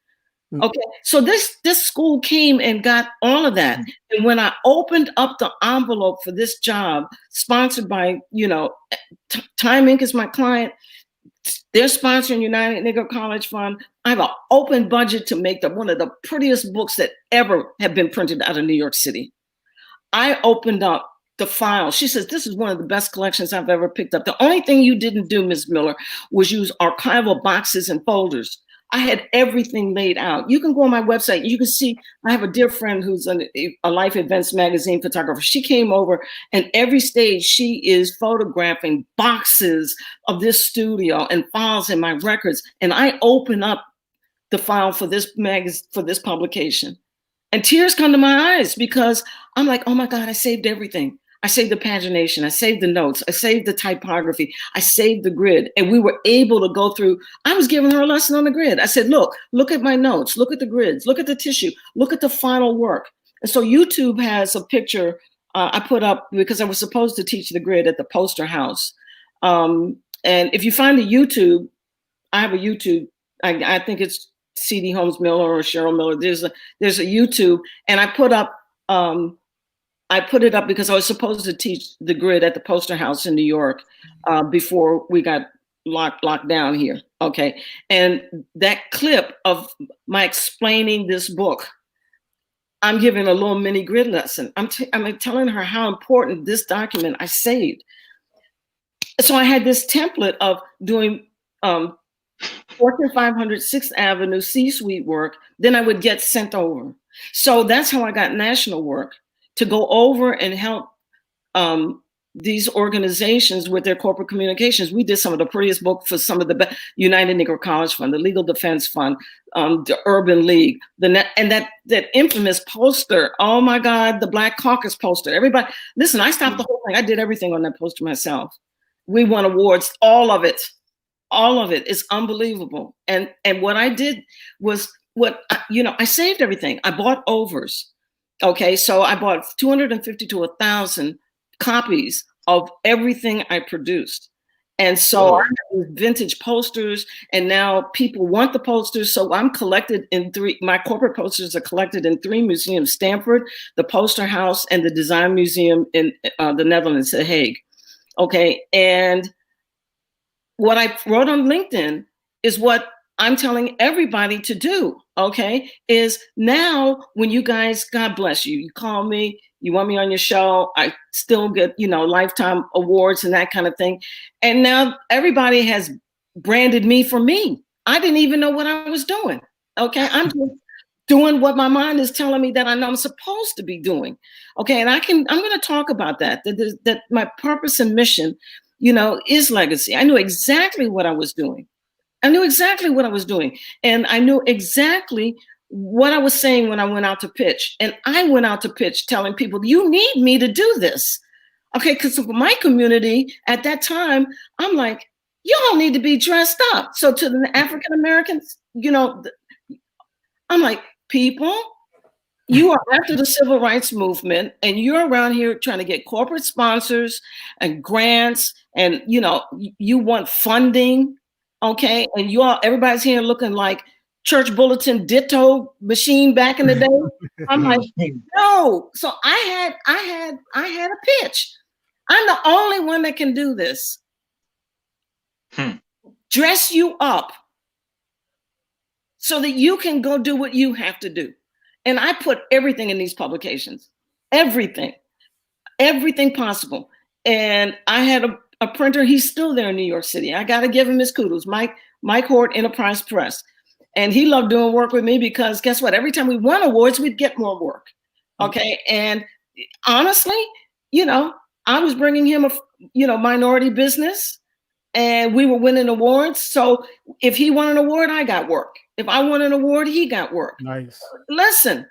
Speaker 3: Okay, so this school came and got all of that. And when I opened up the envelope for this job, sponsored by, Time Inc. is my client. They're sponsoring United Negro College Fund. I have an open budget to make one of the prettiest books that ever have been printed out of New York City. I opened up the file. She says, this is one of the best collections I've ever picked up. The only thing you didn't do, Ms. Miller, was use archival boxes and folders. I had everything laid out. You can go on my website. You can see, I have a dear friend who's a Life Events magazine photographer. She came over, and every stage she is photographing boxes of this studio and files in my records. And I open up the file for this publication, and tears come to my eyes, because I'm like, oh my God, I saved everything. I saved the pagination, I saved the notes, I saved the typography, I saved the grid. And we were able to go through, I was giving her a lesson on the grid. I said, look at my notes, look at the grids, look at the tissue, look at the final work. And so YouTube has a picture I put up, because I was supposed to teach the grid at the Poster House. And if you find the YouTube, I have a YouTube, I think it's C.D. Holmes Miller or Cheryl Miller. There's a YouTube, and I put it up because I was supposed to teach the grid at the Poster House in New York before we got locked down here. Okay. And that clip of my explaining this book, I'm giving a little mini grid lesson. I'm telling her how important this document I saved. So I had this template of doing Fortune 500 6th Avenue C-suite work. Then I would get sent over. So that's how I got national work, to go over and help these organizations with their corporate communications. We did some of the prettiest books for some of the United Negro College Fund, the Legal Defense Fund, the Urban League, and that infamous poster. Oh my God, the Black Caucus poster. Everybody, listen, I stopped the whole thing. I did everything on that poster myself. We won awards, all of it. All of it is unbelievable. And what I did was I saved everything. I bought overs. Okay, so I bought 250 to 1,000 copies of everything I produced. And so I have vintage posters, and now people want the posters. So I'm collected in 3, my corporate posters are collected in 3 museums: Stanford, the Poster House, and the Design Museum in the Netherlands, The Hague. Okay, and what I wrote on LinkedIn is what I'm telling everybody to do, okay, is now when you guys, God bless you, you call me, you want me on your show, I still get, lifetime awards and that kind of thing. And now everybody has branded me for me. I didn't even know what I was doing, okay? I'm just doing what my mind is telling me that I know I'm supposed to be doing. Okay, and I'm going to talk about that my purpose and mission, is legacy. I knew exactly what I was doing. And I knew exactly what I was saying when I went out to pitch. And I went out to pitch telling people, you need me to do this. Okay, because for my community at that time, I'm like, you don't need to be dressed up. So to the African Americans, I'm like, people, you are after the civil rights movement and you're around here trying to get corporate sponsors and grants and, you want funding, okay? And everybody's here looking like church bulletin ditto machine back in the day. I'm like, no. So I had a pitch. I'm the only one that can do this. Dress you up so that you can go do what you have to do. And I put everything in these publications, everything possible. And I had a printer. He's still there in New York City. I got to give him his kudos, Mike Hort, Enterprise Press. And he loved doing work with me because guess what? Every time we won awards, we'd get more work. Okay. And honestly, I was bringing him a, minority business and we were winning awards. So if he won an award, I got work. If I won an award, he got work.
Speaker 1: Nice.
Speaker 3: Listen,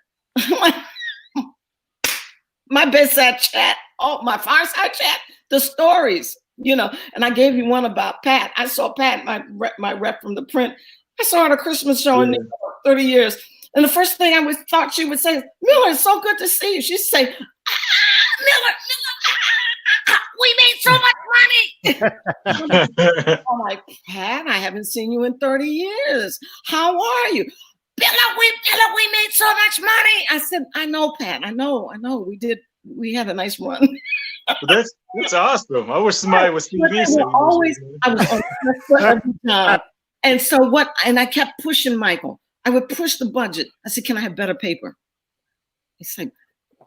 Speaker 3: my bedside chat, my fireside chat, the stories, and I gave you one about Pat. I saw Pat, my rep from the print. I saw her at a Christmas show in New York, 30 years. And the first thing I thought she would say, Miller, it's so good to see you. She'd say, Miller, we made so much money. I'm like, Pat, I haven't seen you in 30 years. How are you? Billa, we made so much money. I said, I know, Pat. I know. We had a nice run.
Speaker 2: That's awesome. I wish somebody was TV.
Speaker 3: I was on every time. And so and I kept pushing Michael. I would push the budget. I said, can I have better paper? It's like,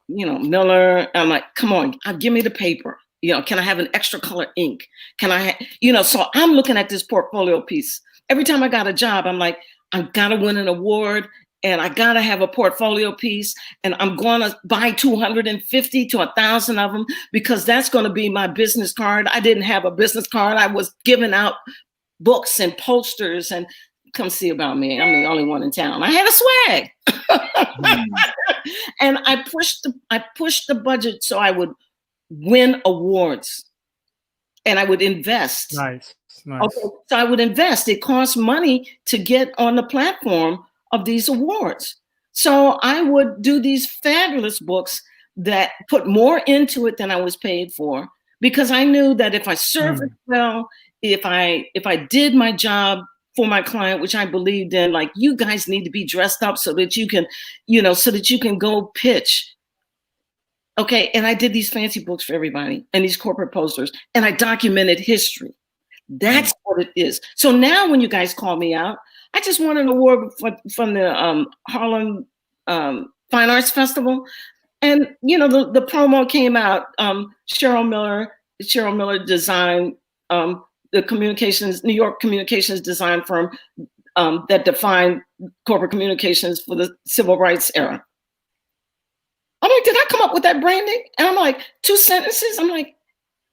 Speaker 3: Miller. I'm like, come on, give me the paper. Can I have an extra color ink? Can I, so I'm looking at this portfolio piece. Every time I got a job, I'm like, I've got to win an award and I got to have a portfolio piece. And I'm going to buy 250 to 1,000 of them because that's going to be my business card. I didn't have a business card. I was giving out books and posters and come see about me. I'm the only one in town. I had a swag. And I pushed the budget so I would win awards and I would invest.
Speaker 1: Nice.
Speaker 3: Okay, so I would invest. It costs money to get on the platform of these awards. So I would do these fabulous books that put more into it than I was paid for because I knew that if I served it well, if I did my job for my client, which I believed in, like you guys need to be dressed up so that you can go pitch. Okay, and I did these fancy books for everybody and these corporate posters, and I documented history. That's what it is. So now when you guys call me out, I just won an award from the Harlem Fine Arts Festival. And, the promo came out. Cheryl Miller designed the New York communications design firm that defined corporate communications for the civil rights era. I'm like, did I come up with that branding? And I'm like, 2 sentences. I'm like,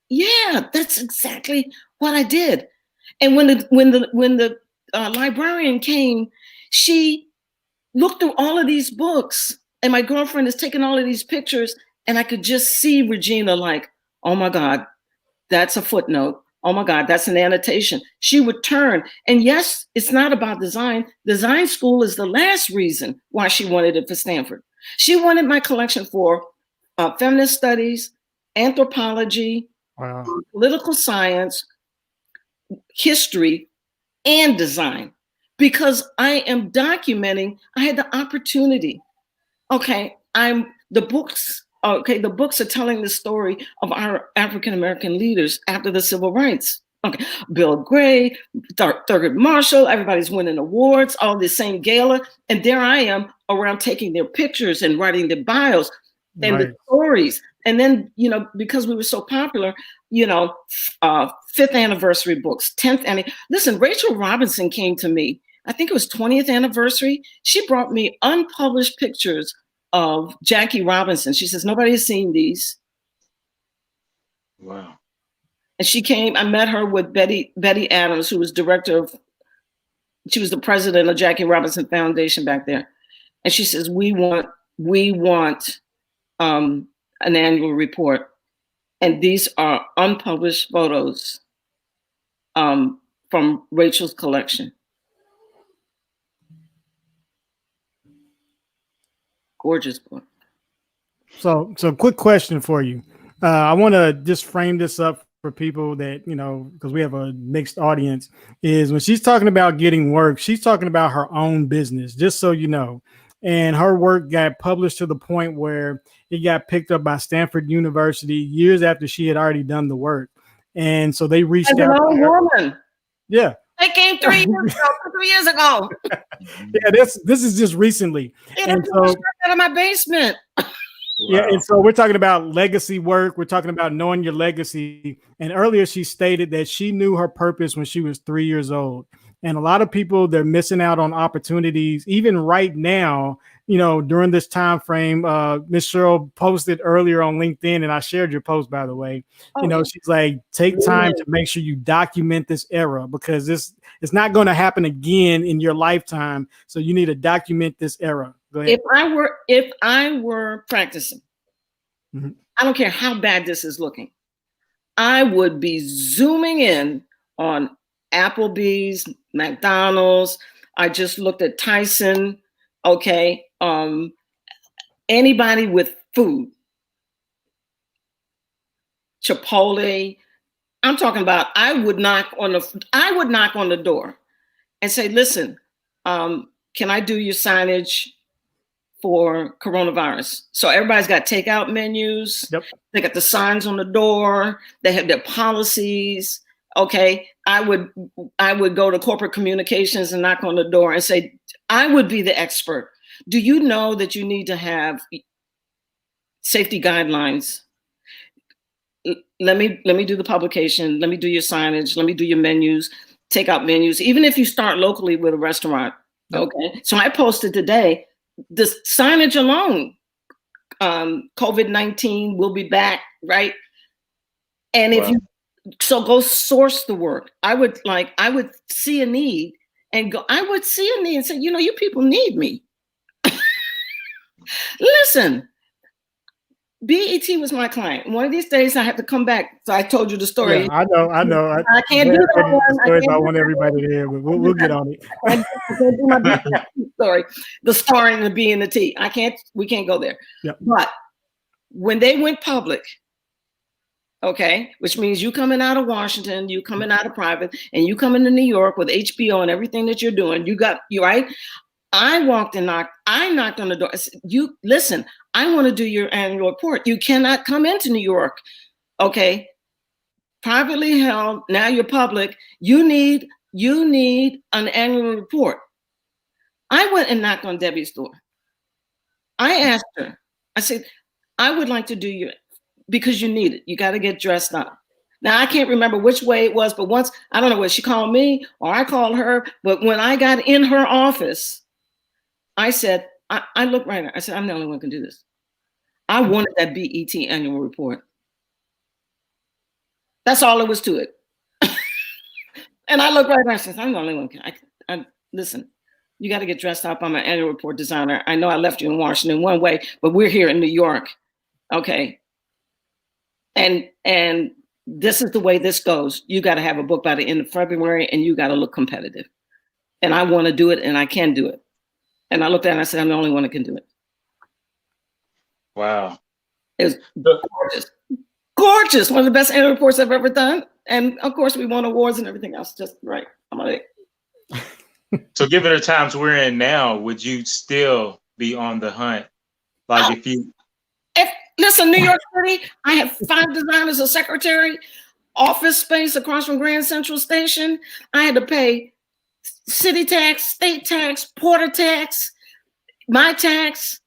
Speaker 3: yeah, that's exactly what I did. And when the librarian came, she looked through all of these books, and my girlfriend is taking all of these pictures, and I could just see Regina like, oh my God, that's a footnote. Oh my God, that's an annotation. She would turn, and yes, it's not about design. Design school is the last reason why she wanted it for Stanford. She wanted my collection for feminist studies, anthropology, political science, history, and design, because I am documenting. I had the opportunity. Okay, the books are telling the story of our African American leaders after the civil rights. Okay, Bill Gray, Thurgood Marshall, everybody's winning awards, all the same gala, and there I am around taking their pictures and writing their bios and the stories. And then, because we were so popular, 5th anniversary books, 10th anniversary. Listen, Rachel Robinson came to me I think it was 20th anniversary. She brought me unpublished pictures of Jackie Robinson. She says, nobody has seen these.
Speaker 2: Wow.
Speaker 3: And she came, I met her with Betty Adams, who was she was the president of Jackie Robinson Foundation back there. And she says, we want an annual report. And these are unpublished photos from Rachel's collection. Gorgeous book.
Speaker 1: So quick question for you. I want to just frame this up for people that, because we have a mixed audience, is when she's talking about getting work, she's talking about her own business, just so you know. And her work got published to the point where it got picked up by Stanford University years after she had already done the work. And so they reached out.
Speaker 3: As an old woman.
Speaker 1: Yeah.
Speaker 3: They came 3 years ago.
Speaker 1: Yeah, this is just recently. And so
Speaker 3: out of my basement.
Speaker 1: Yeah, and so we're talking about legacy work. We're talking about knowing your legacy. And earlier she stated that she knew her purpose when she was 3 years old. And a lot of people, they're missing out on opportunities, even right now, during this time frame. Miss Cheryl posted earlier on LinkedIn, and I shared your post, by the way. She's like, take time to make sure you document this era, because it's not going to happen again in your lifetime. So you need to document this era. Go ahead.
Speaker 3: If I were practicing,
Speaker 1: mm-hmm.
Speaker 3: I don't care how bad this is looking, I would be zooming in on Applebee's, McDonald's. I just looked at Tyson. Okay. Anybody with food, Chipotle. I'm talking about, I would knock on the door and say, listen, can I do your signage for coronavirus? So everybody's got takeout menus.
Speaker 1: Yep.
Speaker 3: They got the signs on the door. They have their policies. Okay. I would go to corporate communications and knock on the door and say, I would be the expert. Do you know that you need to have safety guidelines? Let me do the publication. Let me do your signage. Let me do your menus, takeout menus, even if you start locally with a restaurant. Okay. So I posted today, the signage alone, COVID-19 will be back, right? And if you go source the work, I would see a need and say, you people need me. Listen, BET was my client. One of these days I have to come back. So I told you the story.
Speaker 1: Yeah, I know.
Speaker 3: I can't do that one.
Speaker 1: I want everybody to hear, but we'll get on it.
Speaker 3: I can't do my story. The star and the B and the T. We can't go there.
Speaker 1: Yep.
Speaker 3: But when they went public, okay, which means you coming out of Washington, you coming out of private, and you coming to New York with HBO and everything that you're doing, you right? I knocked on the door. I said, listen, I want to do your annual report. You cannot come into New York. Okay. Privately held, now you're public. You need an annual report. I went and knocked on Debbie's door. I asked her, I said, I would like to do your, because you need it. You got to get dressed up. Now, I can't remember which way it was, but once, I don't know whether she called me or I called her, but when I got in her office, I said, I looked right at her. I said, I'm the only one who can do this. I wanted that BET annual report. That's all there was to it. And I looked right at her. I said, I'm the only one who can. Listen, you got to get dressed up. I'm an annual report designer. I know I left you in Washington one way, but we're here in New York. Okay. And this is the way this goes. You got to have a book by the end of February and you got to look competitive. And I want to do it and I can do it. And I looked at it and I said, I'm the only one that can do it.
Speaker 2: Wow.
Speaker 3: It was gorgeous. Gorgeous. One of the best annual reports I've ever done. And of course, we won awards and everything else. Just right. I'm like.
Speaker 2: So given the times we're in now, would you still be on the hunt? Like
Speaker 3: listen, New York City, I have 5 designers, a secretary, office space across from Grand Central Station. I had to pay city tax, state tax, porter tax, my tax,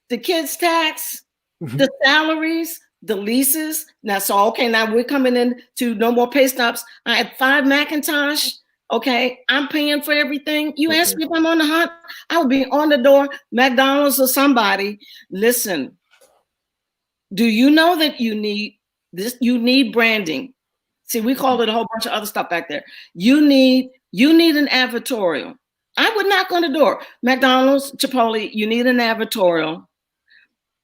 Speaker 3: the kids' tax, the salaries, the leases. Now, so okay, now we're coming in to no more pay stops. I had 5 Macintosh, Okay, I'm paying for everything. You ask me if I'm on the hunt, I would be on the door, McDonald's or somebody. Listen, do you know that you need this? You need branding. See, we called it a whole bunch of other stuff back there. You need an advertorial. I would knock on the door. McDonald's, Chipotle, you need an advertorial.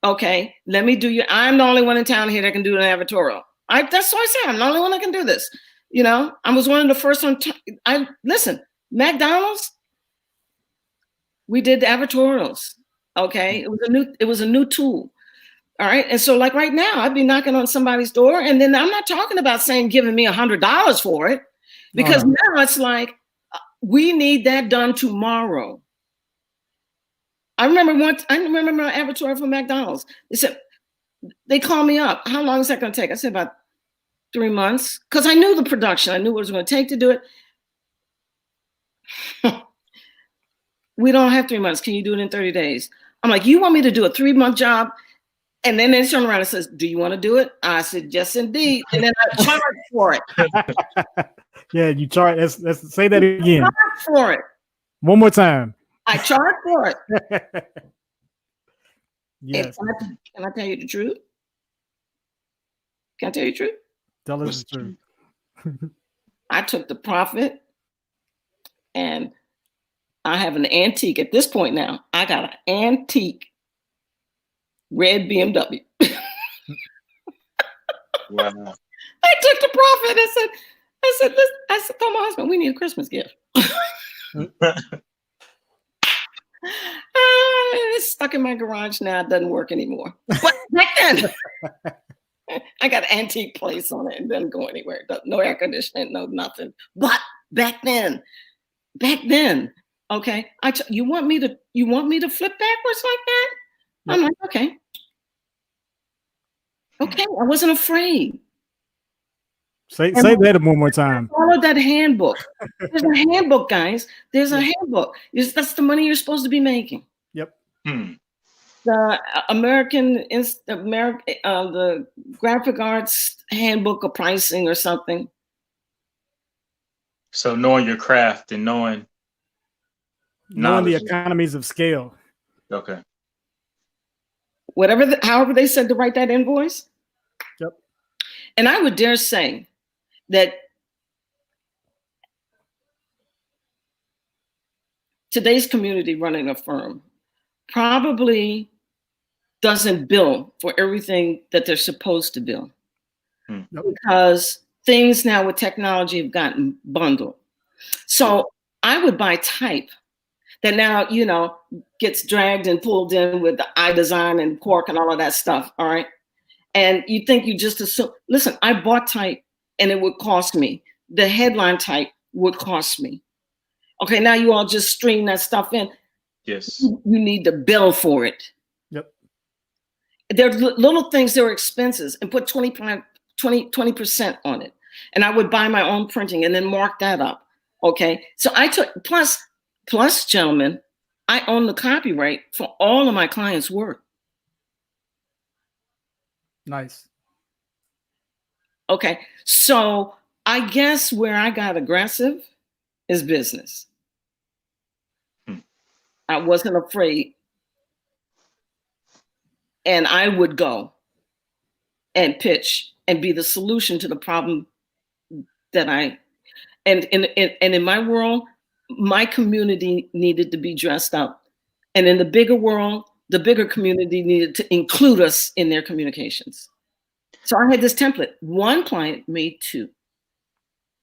Speaker 3: Okay, let me do you. I'm the only one in town here that can do an advertorial. That's what I say. I'm the only one that can do this. You know, I was one of the first on. Listen, McDonald's, we did the advertorials. Okay, it was a new tool. All right, and so like right now, I'd be knocking on somebody's door, and then I'm not talking about saying giving me $100 for it, because now it's like we need that done tomorrow. I remember my advertorial for McDonald's. They called me up. How long is that going to take? I said about 3 months, because I knew the production. I knew what it was going to take to do it. We don't have 3 months. Can you do it in 30 days? I'm like, you want me to do a 3-month job? And then they turn around and says, do you want to do it? I said, yes, indeed. And then I charge for it.
Speaker 1: Yeah, you charge. Let's say that again.
Speaker 3: I charge for it.
Speaker 1: One more time.
Speaker 3: I charge for it.
Speaker 1: Yes.
Speaker 3: Can I tell you the truth? Can I tell you the truth?
Speaker 1: Tell us the truth.
Speaker 3: I took the profit, and I have an antique at this point now. I got an antique red BMW.
Speaker 2: Wow.
Speaker 3: I took the profit and told my husband, we need a Christmas gift. It's stuck in my garage now. It doesn't work anymore. But back then, I got an antique place on it. It doesn't go anywhere. No air conditioning, no nothing. But back then, okay. You want me to flip backwards like that? I'm like, okay. Okay, I wasn't afraid.
Speaker 1: Say that one more time.
Speaker 3: Follow that handbook. There's a handbook, guys. There's a handbook. That's the money you're supposed to be making.
Speaker 1: Yep.
Speaker 3: The the graphic arts handbook of pricing or something.
Speaker 2: So knowing your craft and knowing
Speaker 1: the economies of scale.
Speaker 2: Okay.
Speaker 3: However they said to write that invoice.
Speaker 1: Yep.
Speaker 3: And I would dare say that today's community running a firm probably doesn't bill for everything that they're supposed to bill. Because things now with technology have gotten bundled. So I would buy type that now, gets dragged and pulled in with the iDesign and Quark and all of that stuff, all right? And you think you just assume, listen, I bought type and it would cost me. The headline type would cost me. Okay, now you all just stream that stuff in.
Speaker 2: Yes.
Speaker 3: You need to bill for it.
Speaker 1: Yep.
Speaker 3: There are little things, there are expenses, and put 20% on it. And I would buy my own printing and then mark that up. Okay, so I took, plus, gentlemen, I own the copyright for all of my clients' work.
Speaker 1: Nice.
Speaker 3: Okay, so I guess where I got aggressive is business. I wasn't afraid. And I would go and pitch and be the solution to the problem that and in my world, my community needed to be dressed up. And in the bigger world, the bigger community needed to include us in their communications. So I had this template. One client made 2.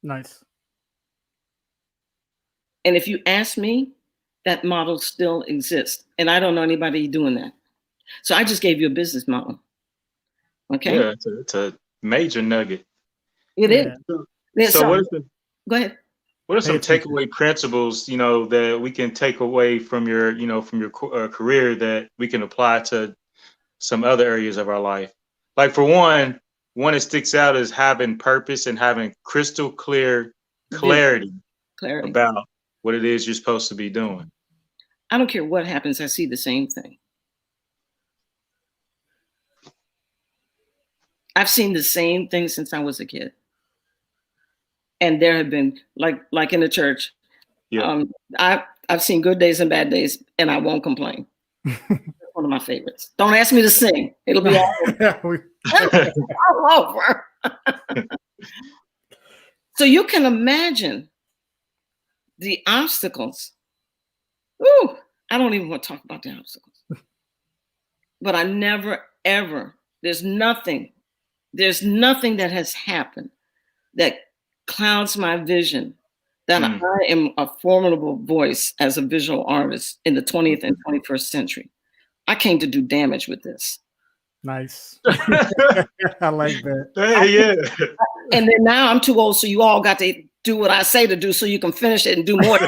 Speaker 1: Nice.
Speaker 3: And if you ask me, that model still exists. And I don't know anybody doing that. So I just gave you a business model. Okay?
Speaker 2: Yeah, it's a major nugget.
Speaker 3: It is.
Speaker 2: So
Speaker 3: go ahead.
Speaker 2: What are some takeaway principles, that we can take away from your career that we can apply to some other areas of our life? Like for one that sticks out is having purpose and having crystal clear clarity about what it is you're supposed to be doing.
Speaker 3: I don't care what happens. I see the same thing. I've seen the same thing since I was a kid. And there have been, like in the church,
Speaker 2: Yeah.
Speaker 3: I've seen good days and bad days, and I won't complain. One of my favorites. Don't ask me to sing. It'll be all over. All over. So you can imagine the obstacles. Ooh, I don't even want to talk about the obstacles. But I never, ever, there's nothing that has happened that clouds my vision that I am a formidable voice as a visual artist in the 20th and 21st century. I came to do damage with this.
Speaker 1: Nice. I like that.
Speaker 2: Hey, yeah.
Speaker 3: And then now I'm too old, so you all got to do what I say to do so you can finish it and do more.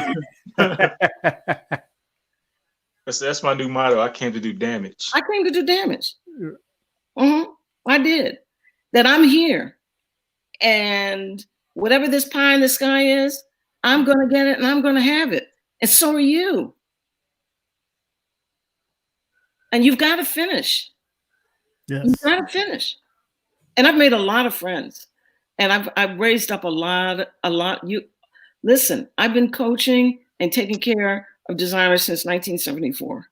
Speaker 2: That's my new motto. I came to do damage.
Speaker 3: I came to do damage. I did. That I'm here. And whatever this pie in the sky is, I'm going to get it and I'm going to have it. And so are you. And you've got to finish.
Speaker 1: Yes.
Speaker 3: You've got to finish. And I've made a lot of friends. And I've raised up a lot. Listen, I've been coaching and taking care of designers since 1974.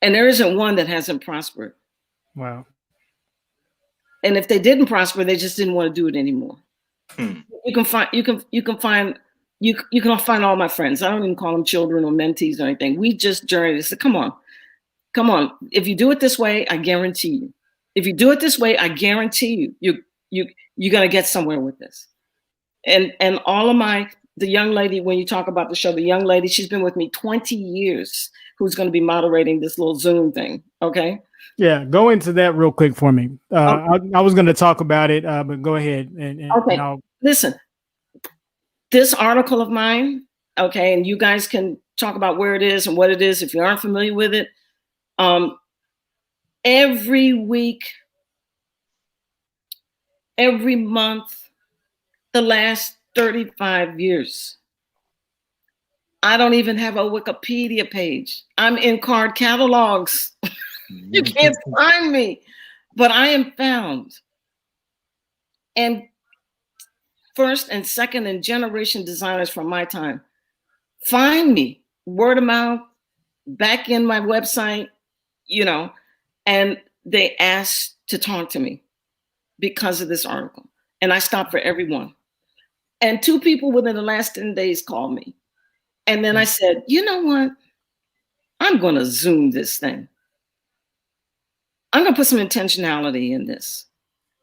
Speaker 3: And there isn't one that hasn't prospered.
Speaker 1: Wow.
Speaker 3: And if they didn't prosper, they just didn't want to do it anymore. You can find all my friends. I don't even call them children or mentees or anything. We just journeyed and said, come on. If you do it this way, I guarantee you. If you do it this way, I guarantee you're gonna get somewhere with this. And all of the young lady, when you talk about the show, the young lady, she's been with me 20 years, who's going to be moderating this little Zoom thing. Okay.
Speaker 1: Yeah. Go into that real quick for me. I was going to talk about it, but go ahead.
Speaker 3: Okay. Listen, this article of mine. Okay. And you guys can talk about where it is and what it is if you aren't familiar with it. Every week, every month, the last 35 years. I don't even have a Wikipedia page. I'm in card catalogs. You can't find me, but I am found. And first and second and generation designers from my time find me, word of mouth, back in my website, and they ask to talk to me because of this article. And I stop for everyone. And 2 people within the last 10 days called me. And then I said, you know what? I'm going to Zoom this thing. I'm going to put some intentionality in this.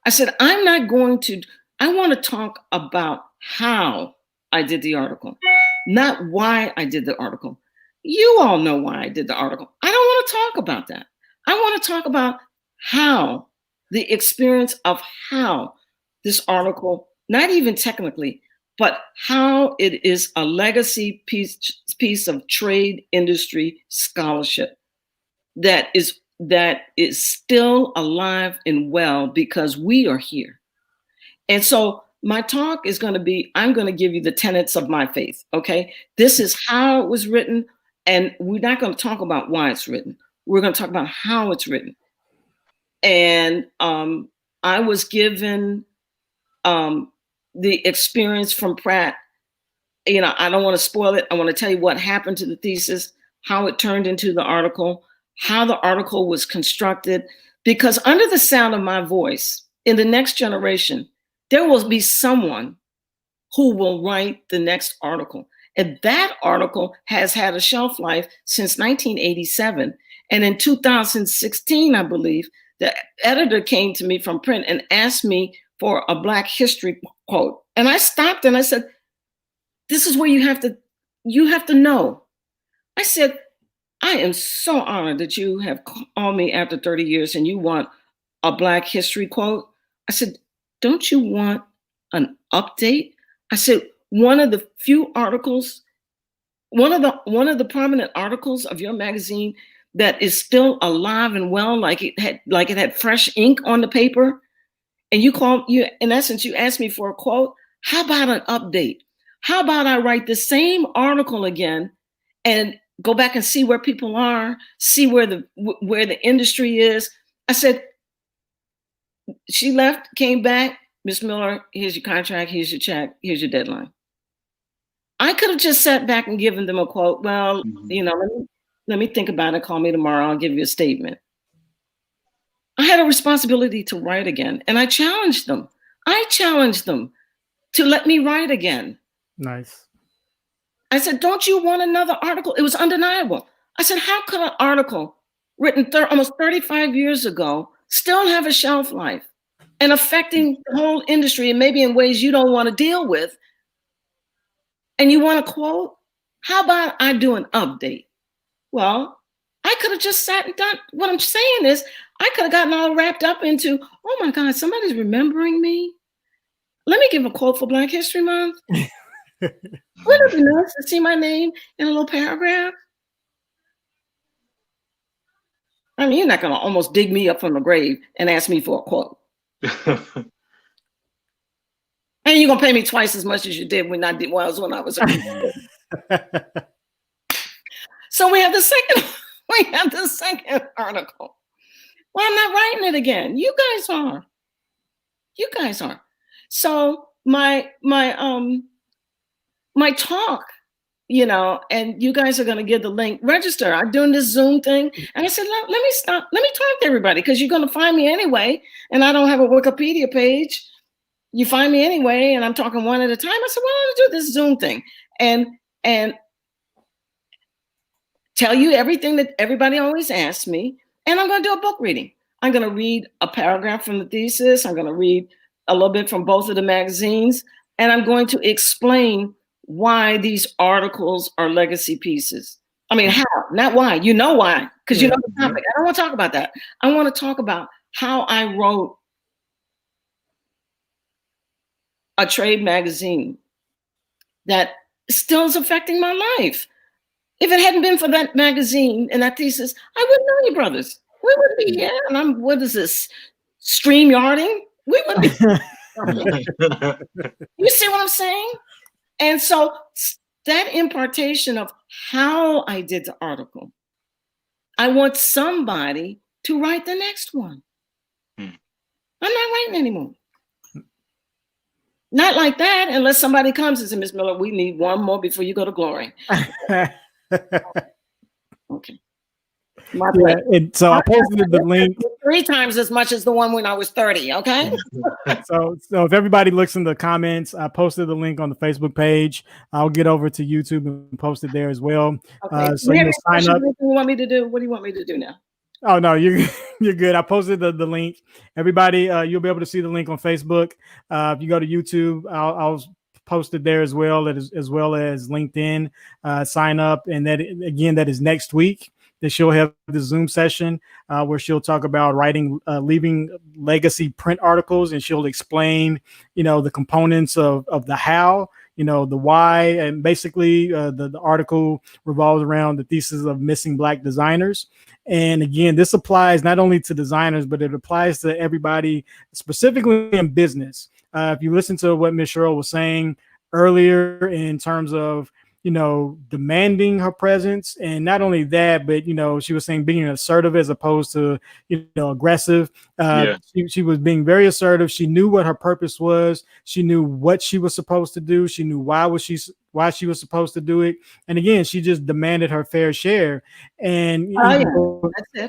Speaker 3: I said, I want to talk about how I did the article, not why I did the article. You all know why I did the article. I don't want to talk about that. I want to talk about how, the experience of how this article, not even technically, but how it is a legacy piece of trade industry scholarship that is still alive and well because we are here. And so my talk is going to be, I'm going to give you the tenets of my faith. Okay. This is how it was written. And we're not going to talk about why it's written. We're going to talk about how it's written. And I was given the experience from Pratt. I don't want to spoil it. I want to tell you what happened to the thesis, how it turned into the article, how the article was constructed, because under the sound of my voice, in the next generation, there will be someone who will write the next article. And that article has had a shelf life since 1987. And in 2016, I believe, the editor came to me from print and asked me for a Black History quote. And I stopped and I said, this is where you have to know. I said, I am so honored that you have called me after 30 years and you want a Black History quote. I said, don't you want an update? I said, one of the few articles, one of the prominent articles of your magazine that is still alive and well, like it had fresh ink on the paper. And in essence, you asked me for a quote. How about an update? How about I write the same article again and go back and see where people are, see where the industry is? I said, she left, came back, Miss Miller, here's your contract, here's your check, here's your deadline. I could have just sat back and given them a quote. Well, let me think about it. Call me tomorrow. I'll give you a statement. I had a responsibility to write again, and I challenged them. To let me write again.
Speaker 1: Nice.
Speaker 3: I said, don't you want another article? It was undeniable. I said, how could an article written almost 35 years ago still have a shelf life and affecting the whole industry and maybe in ways you don't want to deal with? And you want a quote? How about I do an update? Well, I could have just sat and done. What I'm saying is, I could have gotten all wrapped up into, oh my God, somebody's remembering me. Let me give a quote for Black History Month. Wouldn't it be nice to see my name in a little paragraph? I mean, you're not going to almost dig me up from the grave and ask me for a quote. And you're going to pay me twice as much as you did when I was. So we have the second article. Well, I'm not writing it again. You guys are. So my talk, and you guys are going to give the link, register. I'm doing this Zoom thing. And I said, let me stop. Let me talk to everybody, because you're going to find me anyway. And I don't have a Wikipedia page. You find me anyway. And I'm talking one at a time. I said, well, I'm going to do this Zoom thing and tell you everything that everybody always asks me. And I'm going to do a book reading. I'm going to read a paragraph from the thesis. I'm going to read a little bit from both of the magazines. And I'm going to explain why these articles are legacy pieces. I mean, how, not why. You know why, because you know the topic. I don't want to talk about that. I want to talk about how I wrote a trade magazine that still is affecting my life. If it hadn't been for that magazine and that thesis, I wouldn't know you brothers. We wouldn't be here. And what is this, StreamYarding? We wouldn't be. You see what I'm saying? And so that impartation of how I did the article, I want somebody to write the next one. I'm not writing anymore. Not like that, unless somebody comes and says, Ms. Miller, we need one more before you go to glory. Okay.
Speaker 1: And so I posted the link
Speaker 3: 3 times as much as the one when I was 30. Okay.
Speaker 1: So if everybody looks in the comments, I posted the link on the Facebook page. I'll get over to YouTube and post it there as well.
Speaker 3: Okay.
Speaker 1: So you sign up.
Speaker 3: What do you want me to do? What do you want me to do now?
Speaker 1: Oh no, you're good. I posted the link. Everybody, you'll be able to see the link on Facebook. If you go to YouTube, I'll post it there as well as LinkedIn. Sign up, and that is next week. That she'll have the Zoom session where she'll talk about leaving legacy print articles, and she'll explain, the components of the how, the why, and basically the article revolves around the thesis of missing Black designers. And again, this applies not only to designers, but it applies to everybody, specifically in business. If you listen to what Ms. Cheryl was saying earlier in terms of, demanding her presence, and not only that, but she was saying being assertive as opposed to aggressive. She was being very assertive. She knew what her purpose was. She knew what she was supposed to do. She knew why she was supposed to do it. And again, she just demanded her fair share. And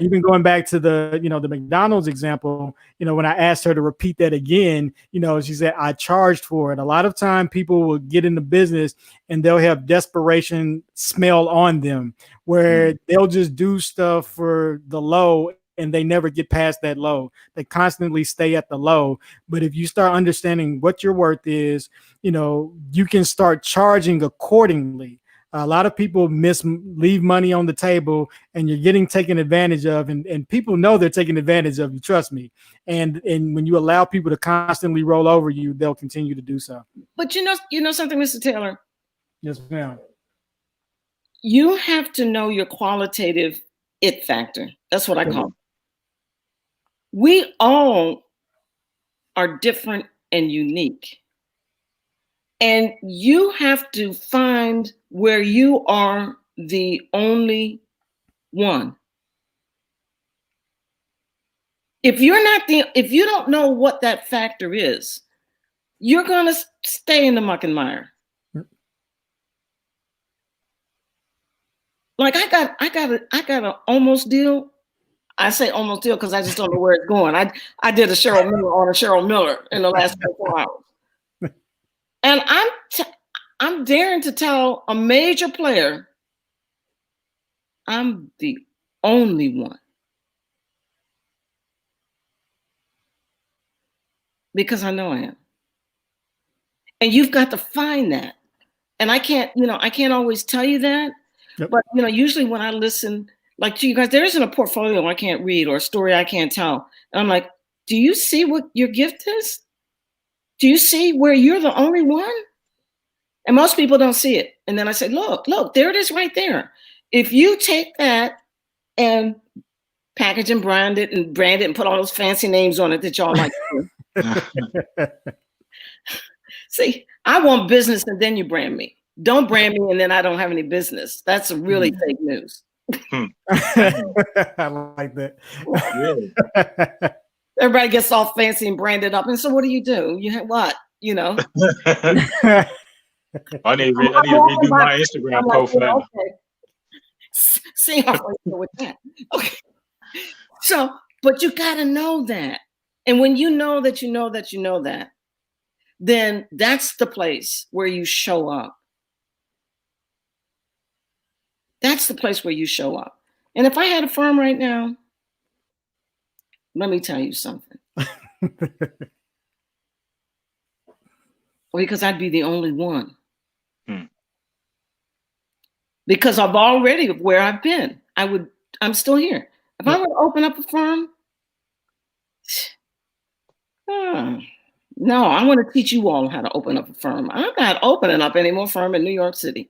Speaker 1: even going back to the the McDonald's example, when I asked her to repeat that again, she said, I charged for it. A lot of time people will get into business and they'll have desperation smell on them, where they'll just do stuff for the low and they never get past that low. They constantly stay at the low. But if you start understanding what your worth is, you can start charging accordingly. A lot of people leave money on the table, and you're getting taken advantage of, and people know they're taking advantage of you. Trust me. And when you allow people to constantly roll over you, they'll continue to do so. But
Speaker 3: you know something, Mr. Taylor?
Speaker 1: Yes, ma'am.
Speaker 3: You have to know your qualitative it factor. That's what I call it. We all are different and unique. And you have to find where you are the only one. If you don't know what that factor is, you're gonna stay in the muck and mire. Like I got an almost deal. I say almost deal because I just don't know where it's going. I did a Cheryl Miller on a Cheryl Miller in the last 24 hours, and I'm daring to tell a major player, I'm the only one, because I know I am, and you've got to find that. And I can't always tell you that,
Speaker 1: Yep.
Speaker 3: but usually when I listen, like to you guys, there isn't a portfolio I can't read or a story I can't tell. And I'm like, do you see what your gift is? Do you see where you're the only one? And most people don't see it. And then I say, look, there it is right there. If you take that and package and brand it and put all those fancy names on it that y'all like to do. See, I want business and then you brand me. Don't brand me and then I don't have any business. That's really fake news.
Speaker 1: I like that.
Speaker 2: Yeah.
Speaker 3: Everybody gets all fancy and branded up. And so what do? You have what?
Speaker 2: I need to redo my Instagram profile.
Speaker 3: Okay. See how I deal with that. Okay. So, but you got to know that. And when you know that, then that's the place where you show up. That's the place where you show up. And if I had a firm right now, let me tell you something. Because I'd be the only one. Because I've already where I've been. I'm still here. If I were to open up a firm, no, I want to teach you all how to open up a firm. I'm not opening up any more firm in New York City.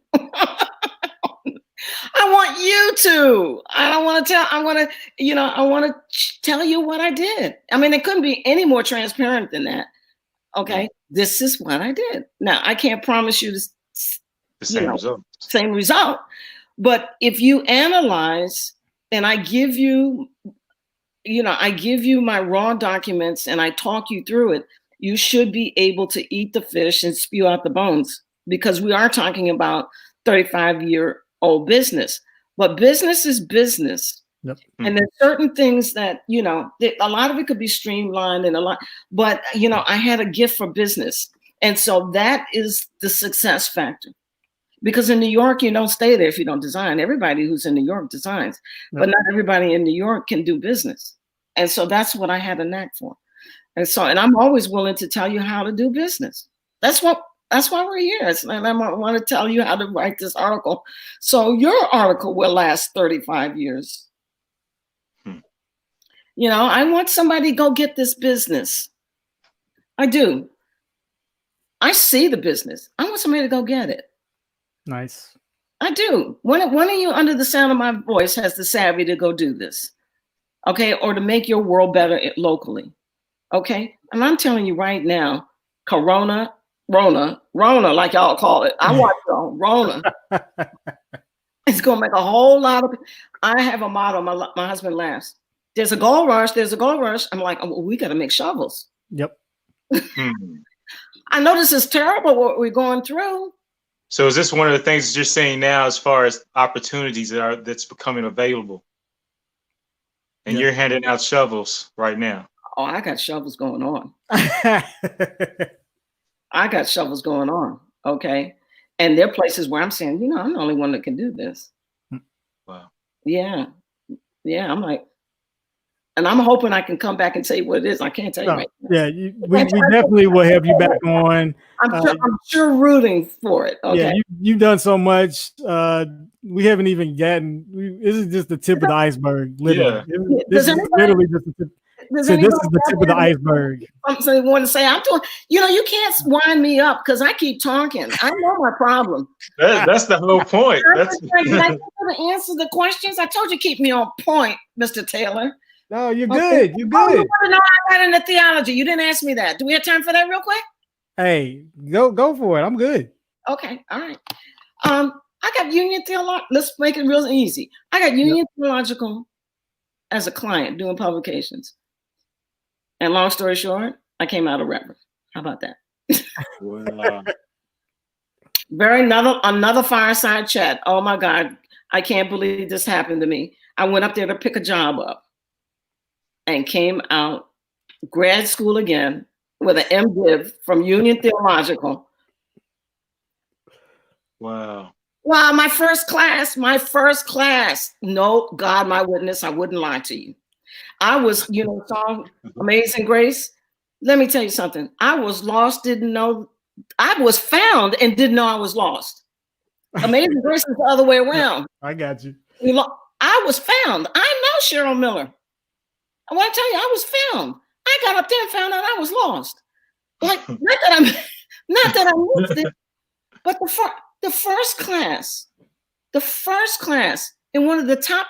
Speaker 3: I want you to. I don't want to tell. I want to tell you what I did. I mean, it couldn't be any more transparent than that. Okay, this is what I did. Now, I can't promise you the same result. But if you analyze and I give you my raw documents and I talk you through it, you should be able to eat the fish and spew out the bones, because we are talking about 35-year-old business. But business is business.
Speaker 1: Yep.
Speaker 3: And there's certain things that, a lot of it could be streamlined but I had a gift for business. And so that is the success factor. Because in New York, you don't stay there if you don't design. Everybody who's in New York designs, but not everybody in New York can do business. And so that's what I had a knack for. And I'm always willing to tell you how to do business. That's why we're here. And I want to tell you how to write this article. So your article will last 35 years. I want somebody to go get this business. I do. I see the business. I want somebody to go get it.
Speaker 1: Nice. I
Speaker 3: do. One of you under the sound of my voice has the savvy to go do this. Okay. Or to make your world better locally. Okay. And I'm telling you right now, Rona, like y'all call it. I watch y'all, Rona. It's going to make a whole lot of. I have a motto. My husband laughs. There's a gold rush. I'm like, oh, we got to make shovels.
Speaker 1: Yep.
Speaker 3: I know this is terrible what we're going through.
Speaker 2: So is this one of the things that you're saying now as far as opportunities that's becoming available? And you're handing out shovels right now.
Speaker 3: Oh, I got shovels going on. Okay. And there are places where I'm saying, I'm the only one that can do this.
Speaker 2: Wow.
Speaker 3: Yeah. I'm like, and I'm hoping I can come back and tell you what it is. I can't tell you right now.
Speaker 1: Yeah, we definitely will have you back on.
Speaker 3: I'm sure rooting for it. Okay.
Speaker 1: Yeah, you've done so much. We haven't even gotten. This is just the tip of the iceberg. Literally, this is literally just the tip. So this is the tip of the iceberg.
Speaker 3: So you want to say I'm doing? You can't wind me up because I keep talking. I know my problem.
Speaker 2: That's the whole point.
Speaker 3: Can I answer the questions? I told you keep me on point, Mr. Taylor.
Speaker 1: No, you're good. You're good.
Speaker 3: No, I got into theology. You didn't ask me that. Do we have time for that real quick?
Speaker 1: Hey, go for it. I'm good.
Speaker 3: Okay, all right. I got Union Theological. Let's make it real easy. I got Union Theological as a client doing publications. And long story short, I came out a Reverend. How about that?
Speaker 2: Wow.
Speaker 3: Another fireside chat. Oh my God, I can't believe this happened to me. I went up there to pick a job up and came out grad school again with an MDiv from Union Theological.
Speaker 2: Wow.
Speaker 3: Wow, my first class. No, God, my witness, I wouldn't lie to you. I was, song Amazing Grace. Let me tell you something. I was lost, didn't know. I was found and didn't know I was lost. Amazing Grace is the other way around.
Speaker 1: I got you.
Speaker 3: I was found. I know Cheryl Miller. I want to tell you, I was found. I got up there and found out I was lost. Like, not that I missed it, but the first class in one of the top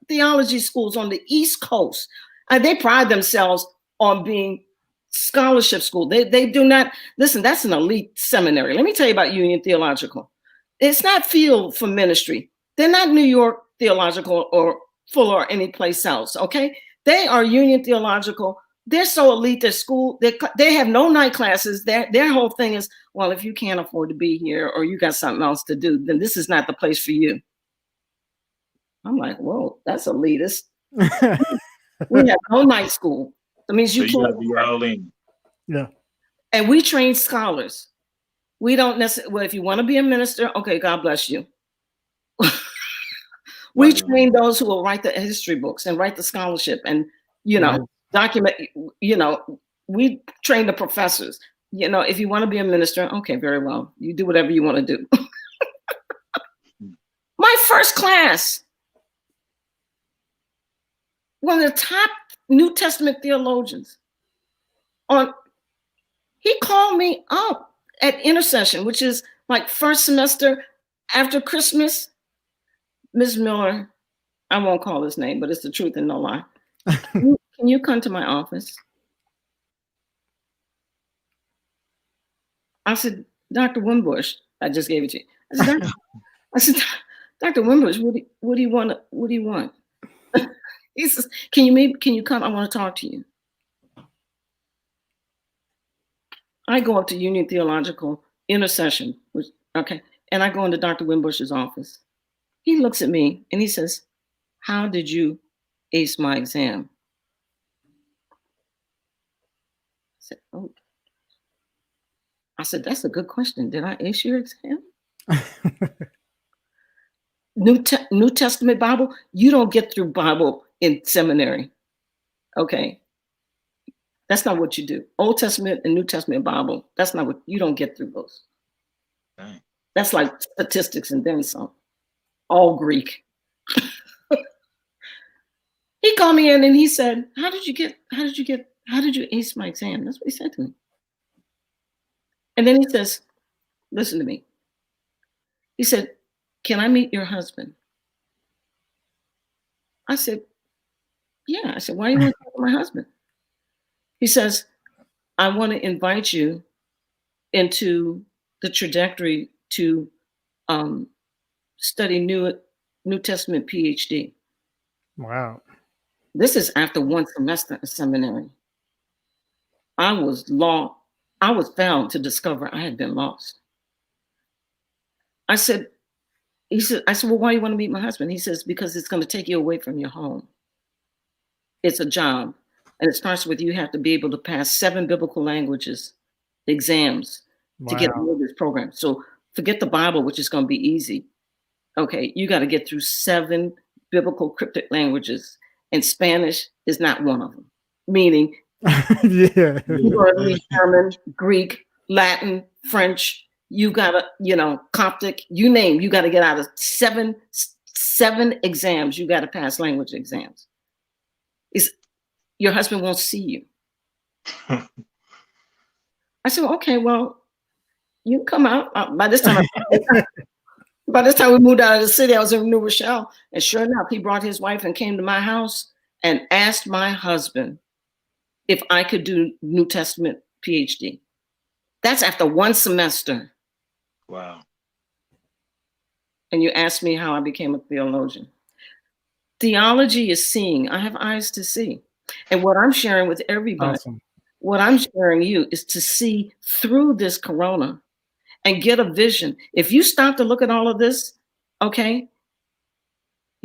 Speaker 3: theology schools on the East Coast. They pride themselves on being scholarship school. They do not, listen, that's an elite seminary. Let me tell you about Union Theological. It's not field for ministry. They're not New York Theological or Fuller or any place else, okay? They are Union Theological. They're so elite, their school, they have no night classes. Their whole thing is, well, if you can't afford to be here or you got something else to do, then this is not the place for you. I'm like, whoa, that's elitist. We have no night school. That means you can't
Speaker 2: be all in.
Speaker 1: Yeah.
Speaker 3: And we train scholars. We don't necessarily, well, if you want to be a minister, okay, God bless you. We train those who will write the history books and write the scholarship and, document, we train the professors. If you want to be a minister, okay, very well. You do whatever you want to do. My first class, one of the top New Testament theologians, he called me up at intercession, which is like first semester after Christmas. Ms. Miller, I won't call his name, but it's the truth and no lie. Can you come to my office? I said, Dr. Wimbush, I just gave it to you. I said, Dr. Wimbush, what do you want? He says, can you come? I want to talk to you. I go up to Union Theological intercession, and I go into Dr. Wimbush's office. He looks at me and he says, how did you ace my exam? I said, that's a good question. Did I ace your exam? New Testament Bible, you don't get through Bible in seminary. Okay. That's not what you do. Old Testament and New Testament Bible, that's not what, you don't get through those. Dang. That's like statistics and then some. All Greek. He called me in and he said, how did you ace my exam? That's what he said to me. And then he says, listen to me. He said, can I meet your husband? I said, yeah. I said, why do you want to talk to my husband? He says, I want to invite you into the trajectory to study New Testament PhD.
Speaker 1: Wow.
Speaker 3: This is after one semester of seminary. I was found to discover I had been lost. I said, well, why do you want to meet my husband? He says, because it's going to take you away from your home. It's a job. And it starts with you have to be able to pass 7 biblical languages exams to get into this program. So forget the Bible, which is going to be easy. Okay, you got to get through 7 biblical cryptic languages, and Spanish is not one of them. Meaning,
Speaker 1: yeah,
Speaker 3: German, Greek, Latin, French. You gotta, Coptic. You name. You got to get out of 7 exams. You got to pass language exams. Your husband won't see you. I said, okay, well, you come out. By this time we moved out of the city, I was in New Rochelle. And sure enough, he brought his wife and came to my house and asked my husband if I could do New Testament PhD. That's after 1 semester.
Speaker 2: Wow.
Speaker 3: And you asked me how I became a theologian. Theology is seeing. I have eyes to see. And what I'm sharing with everybody What I'm sharing you is to see through this corona and get a vision. If you stop to look at all of this, okay,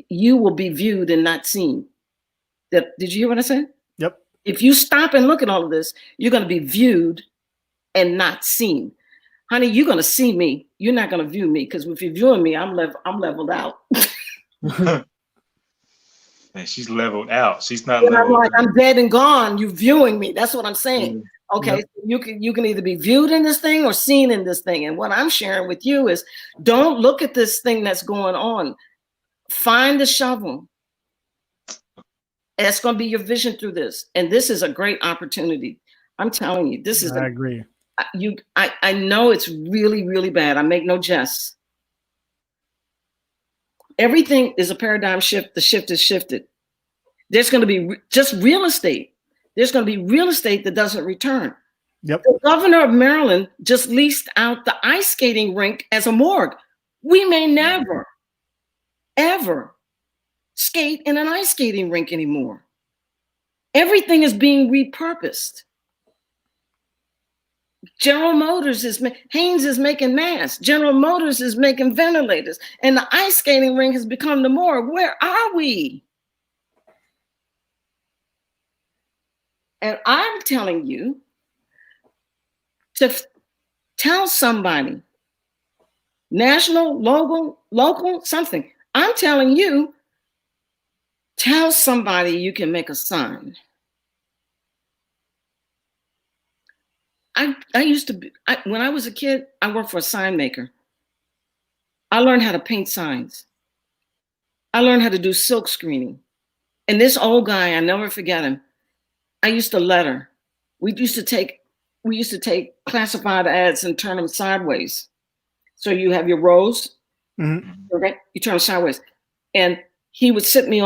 Speaker 3: you will be viewed and not seen. Did you hear what I said?
Speaker 1: Yep.
Speaker 3: If you stop and look at all of this, you're going to be viewed and not seen. Honey, you're going to see me. You're not going to view me, because if you're viewing me, I'm leveled out.
Speaker 2: And she's leveled out. She's not leveled.
Speaker 3: I'm dead and gone. You viewing me. That's what I'm saying. Okay, yep. So you can either be viewed in this thing or seen in this thing. And what I'm sharing with you is, don't look at this thing that's going on. Find the shovel. That's going to be your vision through this. And this is a great opportunity. I'm telling you, this is.
Speaker 1: I agree.
Speaker 3: I know it's really, really bad. I make no jest. Everything is a paradigm shift. The shift is shifted. There's going to be just real estate. There's going to be real estate that doesn't return.
Speaker 1: Yep.
Speaker 3: The governor of Maryland just leased out the ice skating rink as a morgue. We may never, ever skate in an ice skating rink anymore. Everything is being repurposed. General Motors Haynes is making masks. General Motors is making ventilators, and the ice skating rink has become the morgue. Where are we? And I'm telling you to tell somebody, national, local, something. I'm telling you, tell somebody you can make a sign. I used to be, when I was a kid, I worked for a sign maker. I learned how to paint signs. I learned how to do silk screening. And this old guy, I never forget him. I used to letter. We used to take classified ads and turn them sideways. So you have your rows, okay? You turn them sideways. And he would sit me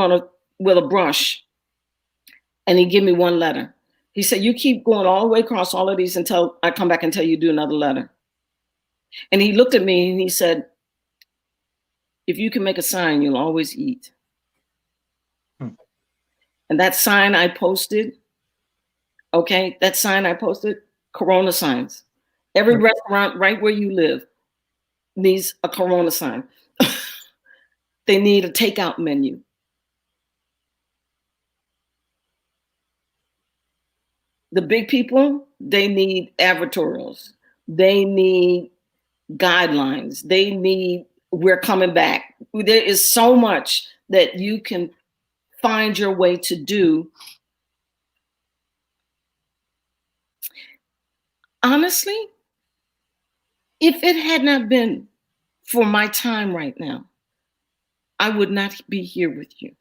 Speaker 3: with a brush, and he'd give me one letter. He said, you keep going all the way across all of these until I come back and tell you do another letter. And he looked at me and he said, if you can make a sign, you'll always eat. And that sign I posted, Corona signs. Every restaurant right where you live needs a Corona sign. They need a takeout menu. The big people, they need advertorials. They need guidelines. They need, we're coming back. There is so much that you can find your way to do. Honestly, if it had not been for my time right now, I would not be here with you.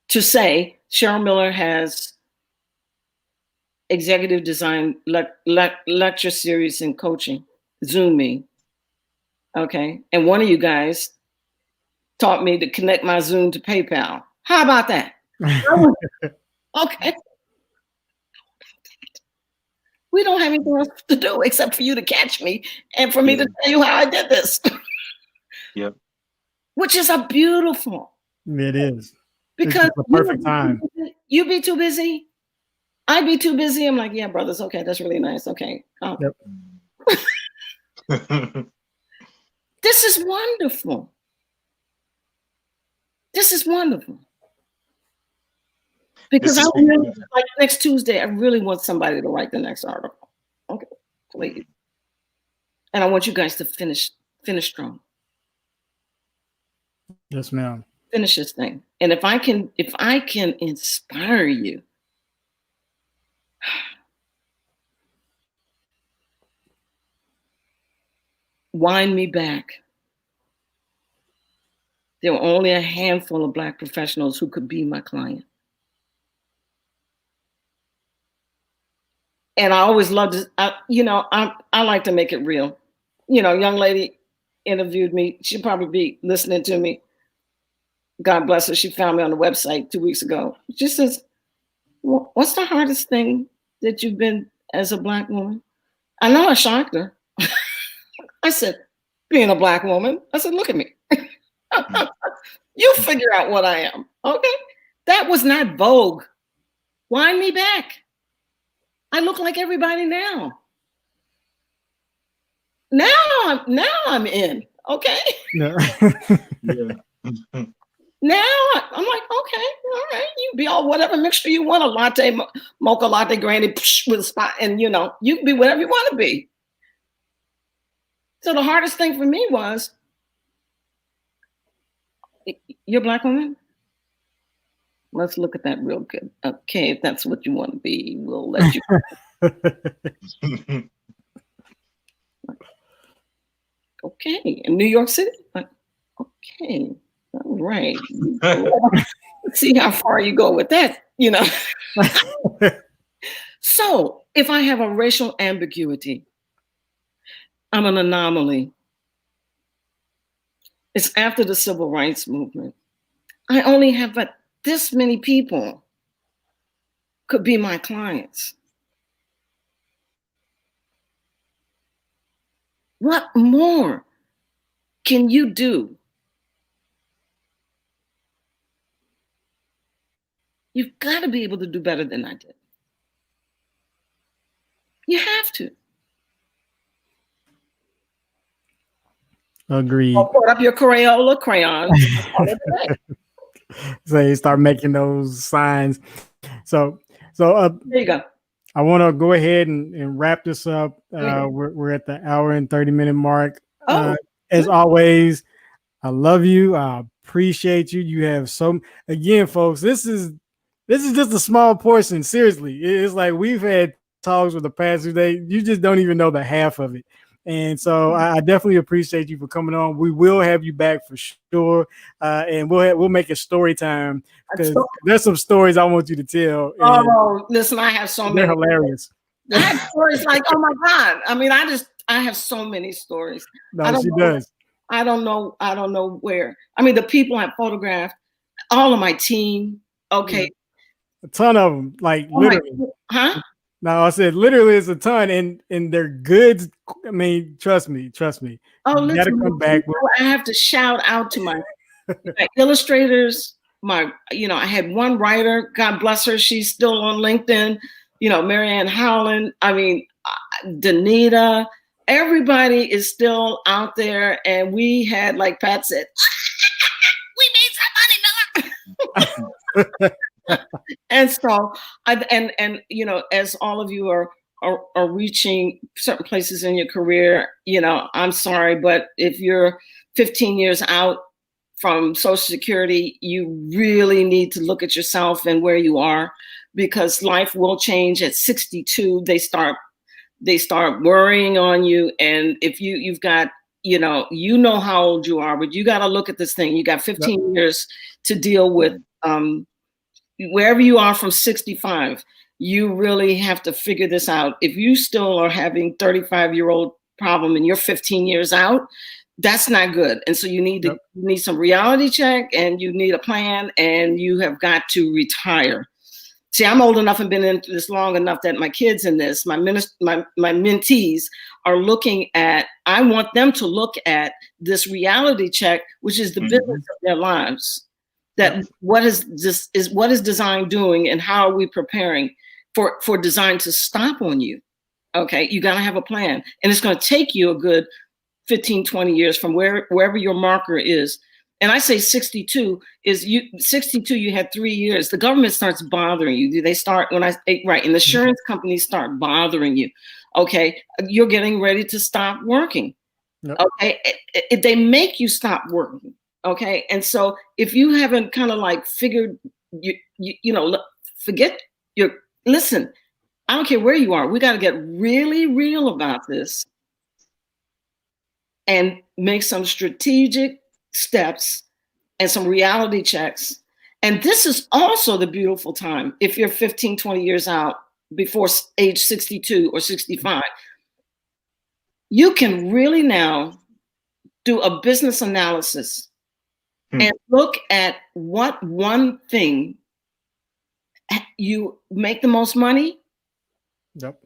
Speaker 3: To say Cheryl Miller has executive design lecture series and coaching, Zoom me, okay? And one of you guys taught me to connect my Zoom to PayPal. How about that? Okay. We don't have anything else to do except for you to catch me and for me to tell you how I did this.
Speaker 2: Yep.
Speaker 3: Which is a beautiful.
Speaker 1: It is.
Speaker 3: Because
Speaker 1: the perfect time.
Speaker 3: You be too busy. I be too busy. I'm like, yeah, brothers. Okay, that's really nice. Okay.
Speaker 1: Yep.
Speaker 3: This is wonderful. This is wonderful. Because like next Tuesday, I really want somebody to write the next article. Okay, please. And I want you guys to finish strong.
Speaker 1: Yes, ma'am.
Speaker 3: Finish this thing. And if I can inspire you, wind me back. There were only a handful of Black professionals who could be my client. And I always loved it. I like to make it real. Young lady interviewed me. She'll probably be listening to me. God bless her. She found me on the website 2 weeks ago. She says, what's the hardest thing that you've been as a Black woman? I know I shocked her. I said, being a Black woman. I said, look at me. You figure out what I am. Okay. That was not Vogue. Wind me back. I look like everybody now. Now I'm in. Okay.
Speaker 1: Yeah.
Speaker 2: Yeah.
Speaker 3: Now I'm like, okay, all right, you be all whatever mixture you want, a latte, mocha latte, granny with a spot, and you can be whatever you want to be. So the hardest thing for me was, you're a Black woman? Let's look at that real good. Okay, if that's what you want to be, we'll let you. Okay, in New York City? Okay, all right. Let's see how far you go with that, So if I have a racial ambiguity, I'm an anomaly. It's after the civil rights movement. I only have this many people could be my clients. What more can you do? You've got to be able to do better than I did. You have to.
Speaker 1: Agreed.
Speaker 3: Put up your Crayola crayons.
Speaker 1: So you start making those signs. So
Speaker 3: there you go.
Speaker 1: I want to go ahead and wrap this up. We're at the hour and 30-minute mark. As always, I love you. I appreciate you. You have again, folks, this is just a small portion. Seriously. It's like we've had talks with the past today. You just don't even know the half of it. And so I definitely appreciate you for coming on. We will have you back for sure. And we'll make it story time because there's some stories I want you to tell.
Speaker 3: Oh, listen, I have so many.
Speaker 1: They're hilarious.
Speaker 3: I have stories like, oh my God. I mean, I have so many stories.
Speaker 1: No, she does.
Speaker 3: I don't know where. I mean, the people I photographed, all of my team. Okay.
Speaker 1: A ton of them, like literally.
Speaker 3: Huh?
Speaker 1: No, I said literally it's a ton, and they're good. I mean, trust me.
Speaker 3: Oh,
Speaker 1: you gotta come back.
Speaker 3: I have to shout out to my illustrators. I had one writer, God bless her, she's still on LinkedIn. Marianne Howland. I mean, Danita. Everybody is still out there, and we had, like Pat said, we made some money, Miller. And so, as all of you are reaching certain places in your career, I'm sorry, but if you're 15 years out from Social Security, you really need to look at yourself and where you are, because life will change at 62. They start worrying on you, and if you've got, how old you are, but you got to look at this thing. You got 15 years to deal with. Wherever you are from 65, you really have to figure this out. If you still are having 35-year-old problem and you're 15 years out, that's not good. And so you need you need some reality check, and you need a plan, and you have got to retire. See, I'm old enough and been into this long enough that my kids in this, my mentees are looking at, I want them to look at this reality check, which is the business of their lives. That what is design doing, and how are we preparing for design to stop on you? Okay, you got to have a plan, and it's going to take you a good 15, 20 years from wherever your marker is. And I say 62 is 62. You had 3 years. The government starts bothering you. They start and the insurance companies start bothering you. Okay, you're getting ready to stop working. Okay, they make you stop working. Okay, and so if you haven't kind of like figured, listen, I don't care where you are. We got to get really real about this and make some strategic steps and some reality checks. And this is also the beautiful time. If you're 15, 20 years out before age 62 or 65, you can really now do a business analysis and look at what one thing you make the most money.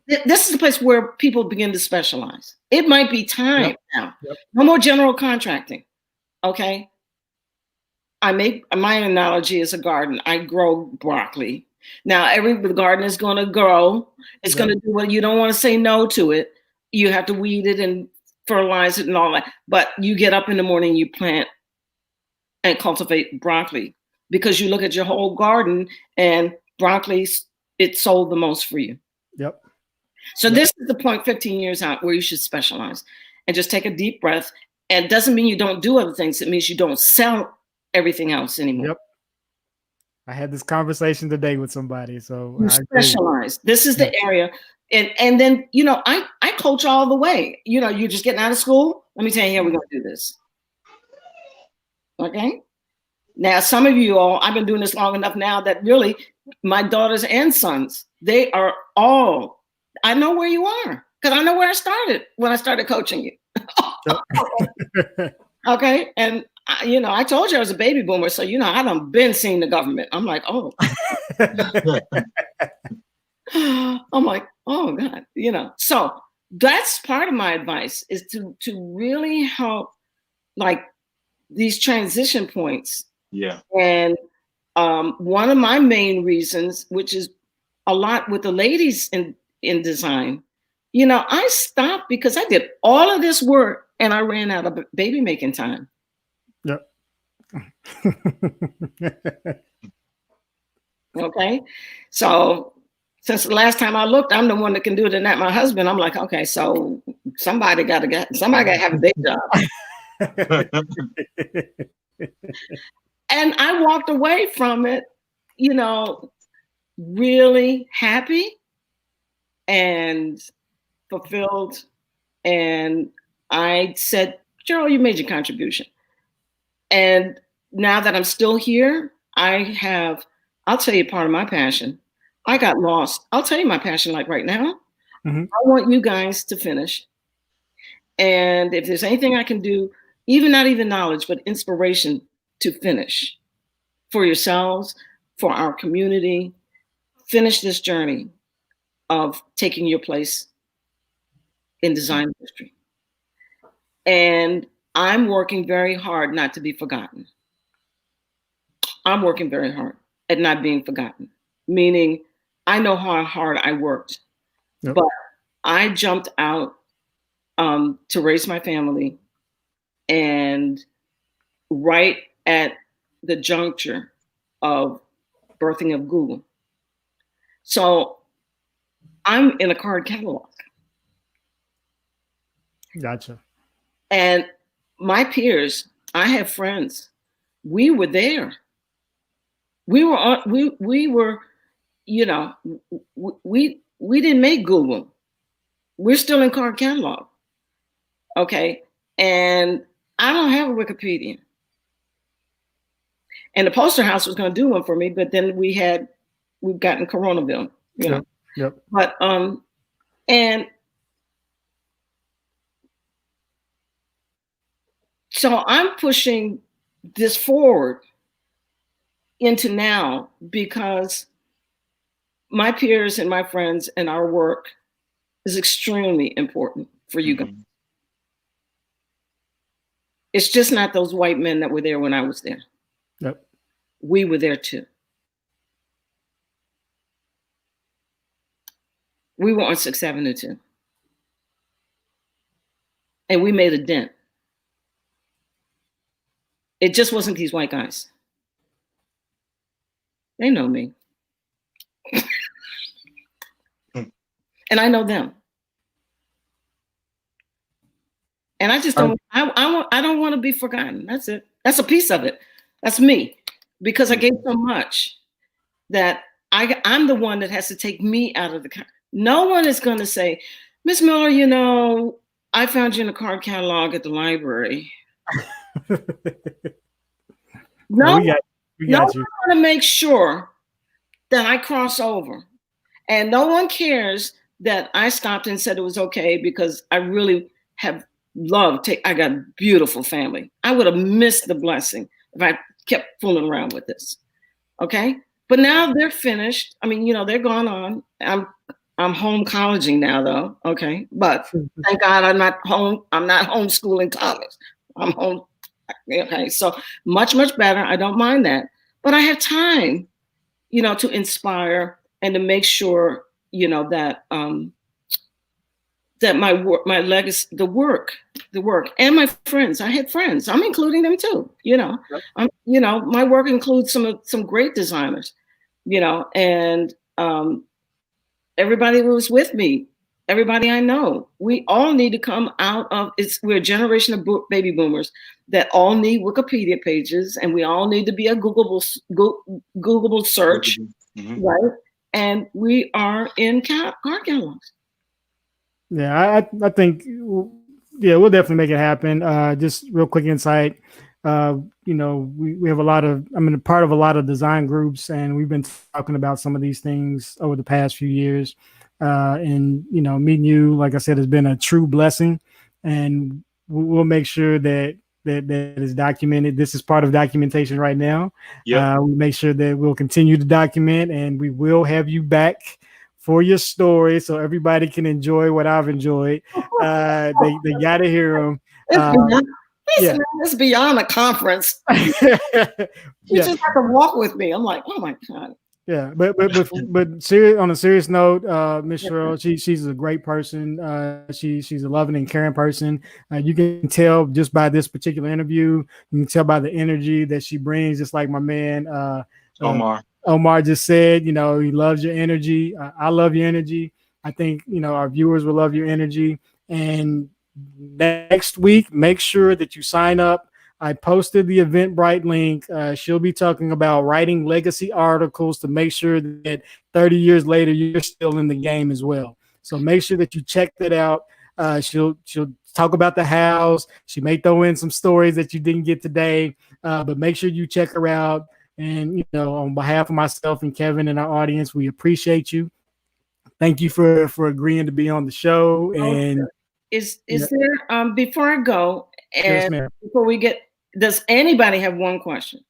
Speaker 3: This is the place where people begin to specialize. It might be time now. No more general contracting. Okay. my analogy is a garden. I grow broccoli. Now, the garden is going to grow. It's going to do what you don't want to say no to it. You have to weed it and fertilize it and all that. But you get up in the morning, you plant and cultivate broccoli because you look at your whole garden and broccoli, it sold the most for you.
Speaker 1: Yep.
Speaker 3: So this is the point 15 years out where you should specialize and just take a deep breath. And it doesn't mean you don't do other things. It means you don't sell everything else anymore.
Speaker 1: Yep. I had this conversation today with somebody. So
Speaker 3: you specialize. This is the area. And then, you know, I coach all the way. You know, you're just getting out of school. Let me tell you how we're going to do this. Okay. Now, some of you all, I've been doing this long enough now that really my daughters and sons, they are all, I know where you are because I know where I started when I started coaching you. Okay. And, you know, I told you I was a baby boomer. So, you know, I done been seeing the government. I'm like, oh. I'm like, oh God, you know. So that's part of my advice is to really help like these transition points.
Speaker 2: Yeah.
Speaker 3: And one of my main reasons, which is a lot with the ladies in design, you know, I stopped because I did all of this work and I ran out of baby making time.
Speaker 1: Yep.
Speaker 3: Okay. So since the last time I looked, I'm the one that can do it and not my husband. I'm like, okay, so somebody got to have a day job. And I walked away from it, you know, really happy and fulfilled. And I said, Cheryl, you made your contribution. And now that I'm still here, I'll tell you part of my passion. I got lost. I'll tell you my passion like right now. Mm-hmm. I want you guys to finish. And if there's anything I can do, not even knowledge, but inspiration to finish for yourselves, for our community, finish this journey of taking your place in design history. And I'm working very hard not to be forgotten. I'm working very hard at not being forgotten, meaning I know how hard I worked, yep. But I jumped out to raise my family, and right at the juncture of birthing of Google. So I'm in a card catalog.
Speaker 1: Gotcha.
Speaker 3: And my peers, I have friends, we were there. We were, you know, we didn't make Google. We're still in card catalog. Okay. And I don't have a Wikipedia. And the poster house was going to do one for me, but then we've gotten Coronaville, you know.
Speaker 1: Yep.
Speaker 3: But and so I'm pushing this forward into now because my peers and my friends and our work is extremely important for you guys. It's just not those white men that were there when I was there.
Speaker 1: Yep.
Speaker 3: We were there too. We were on 6th Avenue too. And we made a dent. It just wasn't these white guys. They know me. And I know them. And I just don't, I don't want to be forgotten. That's it. That's a piece of it. That's me. Because I gave so much that I'm the one that has to take me out of the, no one is going to say, Miss Miller, you know, I found you in a card catalog at the library. No, we got you. I want to make sure that I cross over. And no one cares that I stopped and said it was okay because I really have loved, I got a beautiful family. I would have missed the blessing if I kept fooling around with this. Okay. But now they're finished. I mean, you know, they're gone on. I'm home colleging now though. Okay. But thank God I'm not homeschooling college. I'm home Okay, so much, much better. I don't mind that. But I have time, to inspire and to make sure, that that my work, my legacy, the work, and my friends. I had friends. I'm including them too. My work includes some great designers. And everybody who was with me, everybody I know, we all need to come out of we're a generation of baby boomers that all need Wikipedia pages, and we all need to be a Googleable search, right? And we are in car catalogs.
Speaker 1: Yeah, I think, yeah, we'll definitely make it happen. Just real quick insight. We have I'm a part of a lot of design groups, and we've been talking about some of these things over the past few years. And meeting you, like I said, has been a true blessing, and we'll make sure that is documented. This is part of documentation right now. Yeah, we'll make sure that we'll continue to document, and we will have you back for your story, so everybody can enjoy what I've enjoyed. They got to hear them.
Speaker 3: It's beyond a conference. You just have to walk with me. I'm like, oh my God.
Speaker 1: Yeah, but on a serious note, Miss Cheryl, she's a great person. She's a loving and caring person. You can tell just by this particular interview. You can tell by the energy that she brings. Just like my man Omar just said, he loves your energy. I love your energy. I think our viewers will love your energy. And next week, make sure that you sign up. I posted the Eventbrite link. She'll be talking about writing legacy articles to make sure that 30 years later, you're still in the game as well. So make sure that you check that out. She'll talk about the house. She may throw in some stories that you didn't get today, but make sure you check her out. And, on behalf of myself and Kevin and our audience, we appreciate you. Thank you for agreeing to be on the show. And
Speaker 3: is there, before I go, and before we get, does anybody have one question?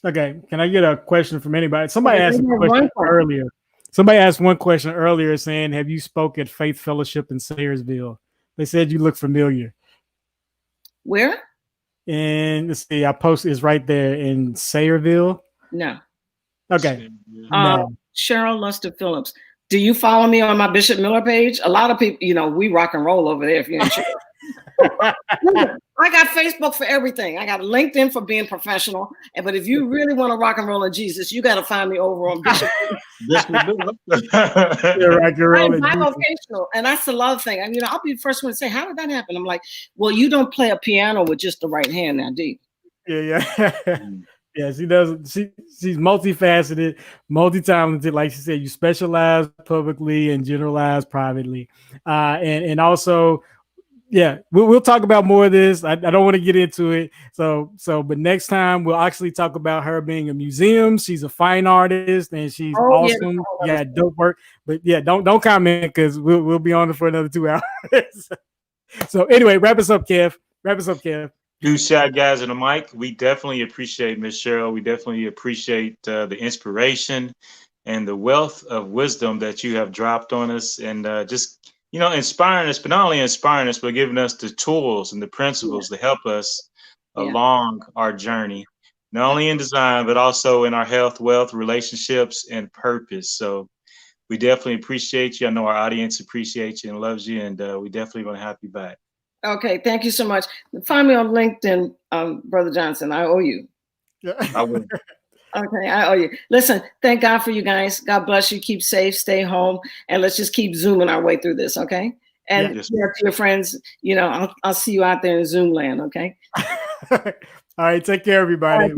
Speaker 1: Okay. Can I get a question from anybody? Somebody asked a question earlier. Somebody asked one question earlier saying, have you spoke at Faith Fellowship in Sayersville? They said you look familiar.
Speaker 3: Where?
Speaker 1: And let's see, I posted it's right there in Sayersville.
Speaker 3: No.
Speaker 1: Okay.
Speaker 3: Cheryl Luster Phillips. Do you follow me on my Bishop Miller page? A lot of people, we rock and roll over there if you're interested. I got Facebook for everything. I got LinkedIn for being professional. But if you really want to rock and roll in Jesus, you got to find me over on Bishop.
Speaker 1: You're
Speaker 3: I'm bivocational, and that's the love thing. I'll be the first one to say, "How did that happen?" I'm like, "Well, you don't play a piano with just the right hand, now, do you?"
Speaker 1: Yeah. Yeah, she does. She's multifaceted, multi-talented. Like she said, you specialize publicly and generalize privately, and also. Yeah, we'll talk about more of this. I don't want to get into it. But next time we'll actually talk about her being a museum. She's a fine artist and she's awesome. Yeah, dope work. But yeah, don't comment because we'll be on it for another 2 hours. So anyway, wrap us up, Kev.
Speaker 2: Two shot guys in the mic. We definitely appreciate Miss Cheryl. We definitely appreciate the inspiration and the wealth of wisdom that you have dropped on us, and just inspiring us, but not only inspiring us, but giving us the tools and the principles to help us along our journey, not only in design, but also in our health, wealth, relationships, and purpose. So we definitely appreciate you. I know our audience appreciates you and loves you, and we definitely want to have you back.
Speaker 3: Okay, thank you so much. Find me on LinkedIn, Brother Johnson. I owe you.
Speaker 2: I will.
Speaker 3: Okay, I owe you. Listen, thank God for you guys. God bless you. Keep safe, stay home, and let's just keep zooming our way through this, okay? And to your friends, I'll see you out there in Zoom land, okay?
Speaker 1: All right, take care, everybody.